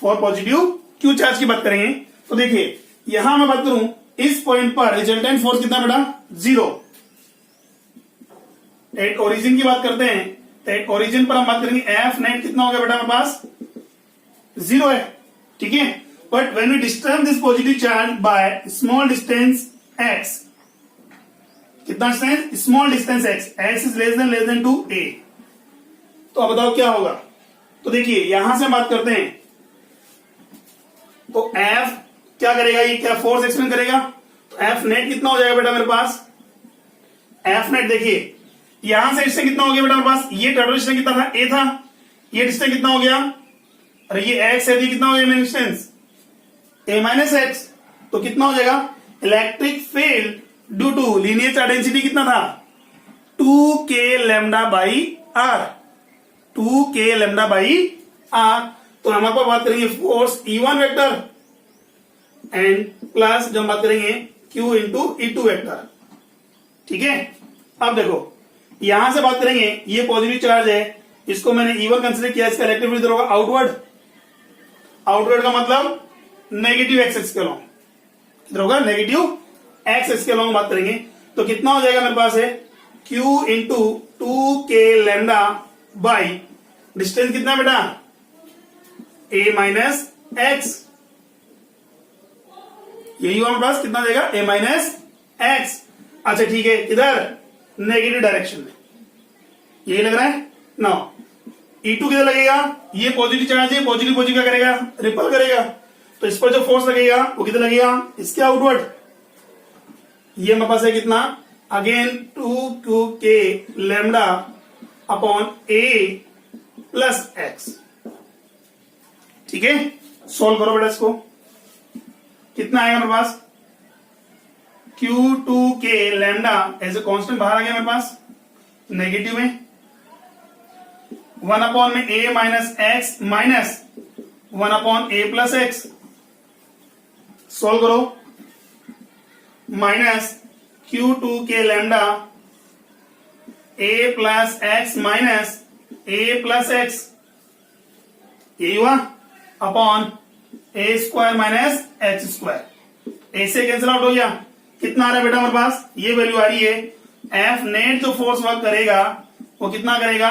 for positive Q charge की बात करेंगे। तो देखिए यहां मैं बात करूं, इस पॉइंट पर रिजल्टेंट फोर्स कितना बेटा, 0। एट ओरिजिन की बात करते हैं, एट ओरिजिन पर हम बात करेंगे, एफ नेट कितना हो गया बेटा हमारे पास, 0 है, ठीक है। But when we disturb this positive charge by small distance X, कितना distance, small distance X, X is less than two A, तो अब बताओ क्या होगा। तो देखिए यहां से बात करते हैं, तो एफ क्या करेगा, ये क्या फोर्स एक्सपेंड करेगा, तो एफ नेट कितना हो जाएगा बेटा मेरे पास, एफ नेट देखिए यहां से डिस्टेंस कितना हो गया बेटा मेरे पास, ये टोटल डिस्टेंस कितना था, ए था, ये डिस्टेंस कितना हो गया, अरे ये एक्स है, ये कितना हो गया डिस्टेंस, ए माइनस एक्स, तो कितना हो जाएगा, electric field due to linear charge density कितना था, 2k lambda by R, 2k lambda by R. तो हमारे पास बात करेंगे force E1 vector and plus जो हम बात करेंगे Q इंटू E2 वेक्टर, ठीक है। अब देखो यहां से बात करेंगे, ये पॉजिटिव चार्ज है, इसको मैंने E1 कंसीडर किया, इसका इलेक्ट्रिक फील्ड होगा आउटवर्ड, आउटवर्ड का मतलब नेगेटिव एक्स के अलोंग, किधर होगा, नेगेटिव एक्स के अलोंग बात करेंगे, तो कितना हो जाएगा मेरे पास है Q into 2k lambda by distance कितना बेटा, a माइनस एक्स, यही हुआ हमारे पास, कितना देगा, a माइनस एक्स। अच्छा ठीक है, इधर नेगेटिव डायरेक्शन में यही लग रहा है ना। E2 किधर लगेगा, ये पॉजिटिव चार्ज है, पॉजिटिव पॉजिटिव क्या करेगा, रिपल करेगा, तो इस पर जो फोर्स लगेगा वो किधर लगेगा, इसके आउटवर्ड। ये हमारे पास है कितना, again 2k lambda upon a plus X, ठीक है। सॉल्व करो बेटा इसको, कितना आएगा मेरे पास, Q2k lambda as a constant बाहर आ गया मेरे पास, नेगेटिव में 1 अपॉन में a minus X minus 1 upon a plus X, solve करो, minus Q2k lambda a plus X minus a plus X, यही हुआ, upon a square minus H square, A से कैंसिल आउट हो गया, कितना आ रहा है बेटा हमारे पास, ये वैल्यू आ रही है, एफ नेट जो फोर्स वर्क करेगा वो कितना करेगा,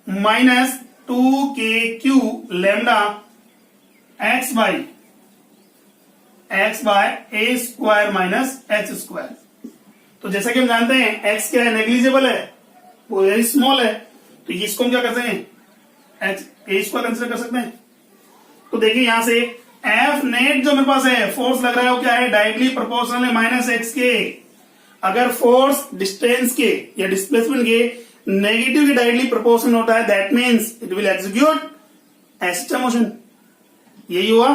minus 2k lambda X by A square minus H square. तो जैसा कि हम जानते हैं एक्स क्या है, नेग्लिजिबल है, वो वेरी स्मॉल है, तो इसको हम क्या कर सकते हैं, एच ए स्क्वायर कंसिडर कर सकते हैं। तो देखिए यहां से एफ नेट जो मेरे पास है, फोर्स लग रहा है वो क्या है, डायरेक्टली प्रोपोर्शनल है माइनस एक्स के। अगर फोर्स डिस्टेंस के या डिस्प्लेसमेंट के नेगेटिव के डायरेक्टली प्रोपोर्शनल होता है, that means it will execute assisted motion, यही हुआ।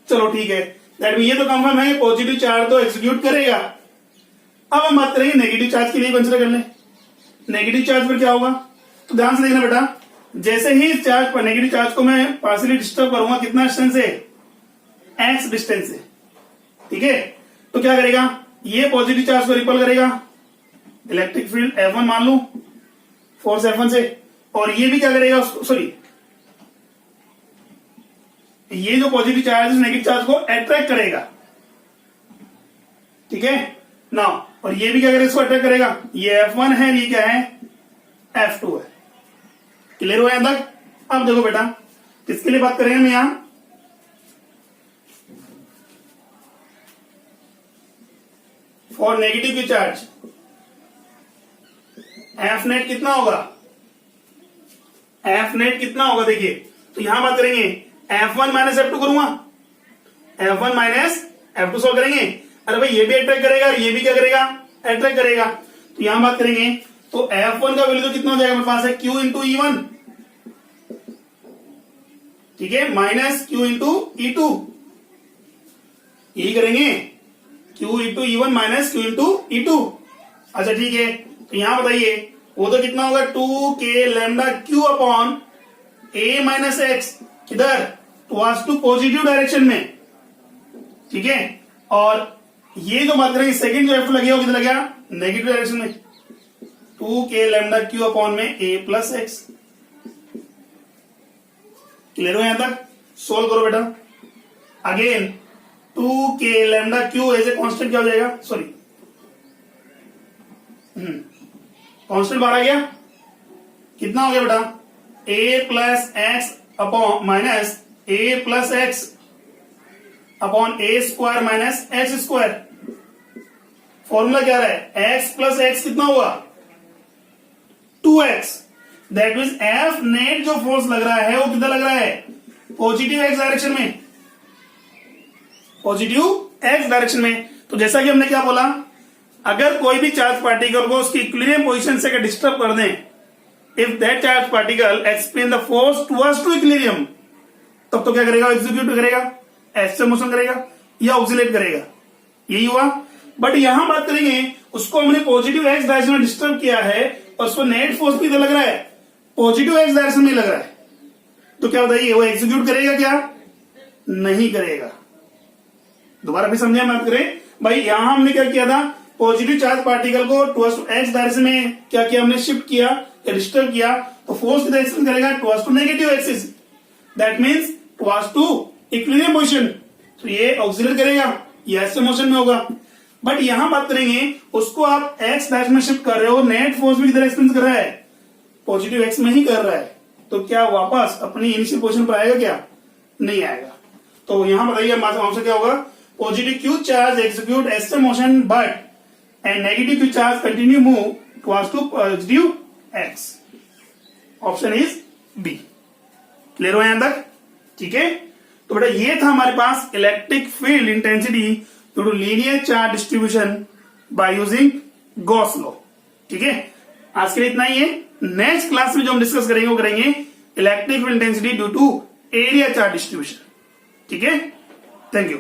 चलो ठीक है, दैट मीन ये तो कंफर्म है पॉजिटिव चार्ज तो एग्जीक्यूट करेगा। अब हम बात करेंगे नेगेटिव चार्ज के लिए, कंसिडर कर ले, नेगेटिव चार्ज पर क्या होगा, तो ध्यान से देखना बेटा, जैसे ही इस चार्ज पर नेगेटिव चार्ज को मैं पार्शियली डिस्टर्ब करूंगा कितना डिस्टेंस से, x डिस्टेंस से, ठीक है, तो क्या करेगा, ये पॉजिटिव चार्ज को रिपल करेगा, इलेक्ट्रिक फील्ड F1 मान लू फोर्स F1 से, और ये भी क्या करेगा, सॉरी ये जो पॉजिटिव चार्ज है नेगेटिव चार्ज को अट्रैक्ट करेगा, ठीक है ना, और ये भी क्या करेगा, इसको अट्रैक्ट करेगा, ये F1 है, ये क्या है, F2 है। क्लियर हुआ यहां तक? अब देखो बेटा किसके लिए बात करेंगे हम यहां, फॉर नेगेटिव की चार्ज एफ नेट कितना होगा, एफ नेट कितना होगा, देखिए तो यहां बात करेंगे F1 माइनस F2 करूंगा, F1 माइनस F2 सॉल्व करेंगे, अरे भाई ये भी अट्रैक्ट करेगा और ये भी क्या करेगा, अट्रैक्ट करेगा, तो यहां बात करेंगे तो F1 का वैल्यू तो कितना हो जाएगा मेरे पास है, Q इंटू E1, ठीक है, माइनस Q इंटू E2, यही करेंगे, Q into E1 minus Q into E2। अच्छा ठीक है, तो यहां बताइए वो तो कितना होगा, 2k lambda Q upon A minus x, किधर, टुवर्ड्स टू पॉजिटिव डायरेक्शन में, ठीक है, और ये जो बात करेंगे सेकंड जो F लगे हो किधर लग गया, नेगेटिव डायरेक्शन में, 2k लैम्डा Q अपॉन में A प्लस एक्स। क्लियर हो यहां तक? सोल्व करो बेटा, again 2k lambda Q as a constant क्या हो जाएगा, सॉरी कांस्टेंट बाहर आ गया, कितना हो गया बेटा, A plus x upon minus A plus x upon A square minus x square. Formula क्या रहा है, x प्लस एक्स कितना हुआ, 2x, that means F net जो फोर्स लग रहा है वो कितना लग रहा है, पॉजिटिव x डायरेक्शन में, पॉजिटिव x डायरेक्शन में। तो जैसा कि हमने क्या बोला, अगर कोई भी चार्ज पार्टिकल को उसकी इक्विलिब्रियम पोजीशन से डिस्टर्ब कर दें, if that charge particle expand the force towards to equilibrium, तब तो क्या करेगा, एग्जीक्यूट करेगा, एस से मोशन करेगा या ऑक्सिलेट करेगा, यही हुआ। बट यहां बात करेंगे उसको हमने पॉजिटिव एक्स डायरेक्शन में डिस्टर्ब किया है और उसको नेट फोर्स भी लग रहा है पॉजिटिव एक्स डायरेक्शन में लग रहा है, तो क्या बताइए वो एग्जीक्यूट करेगा क्या, नहीं करेगा। दोबारा फिर समझे बात करें भाई, यहां हमने क्या किया था, पॉजिटिव चार्ज पार्टिकल को टुवर्ड्स टू एक्स डायरेक्शन में क्या किया, हमने शिफ्ट किया या डिस्टर्ब किया, तो फोर्स की डायरेक्शन करेगा towards to negative axis, that means towards to equilibrium position, तो ये ऑक्सिलेट करेगा, ये ऐसे मोशन में होगा। बट यहां बात करेंगे उसको आप एक्स डायरेक्शन में शिफ्ट कर रहे हो, नेट फोर्स भी किधर एक्सपीरियंस कर रहा है, पॉजिटिव एक्स में ही कर रहा है, तो क्या वापस अपनी इनिशियल पोजीशन पर आएगा क्या, नहीं आएगा। तो यहां बताइए आंसर क्या होगा, positive Q charge execute S motion but and negative Q charge continue move towards to positive X, option is B. Clear हो यहां तक, ठीक है। तो बेटा ये था हमारे पास electric field intensity due to linear charge distribution by using Gauss law, ठीक है। आज के लिए इतना ही है, नेक्स्ट क्लास में जो हम डिस्कस करेंगे वो करेंगे electric field intensity due to area charge distribution, ठीक है। Thank you.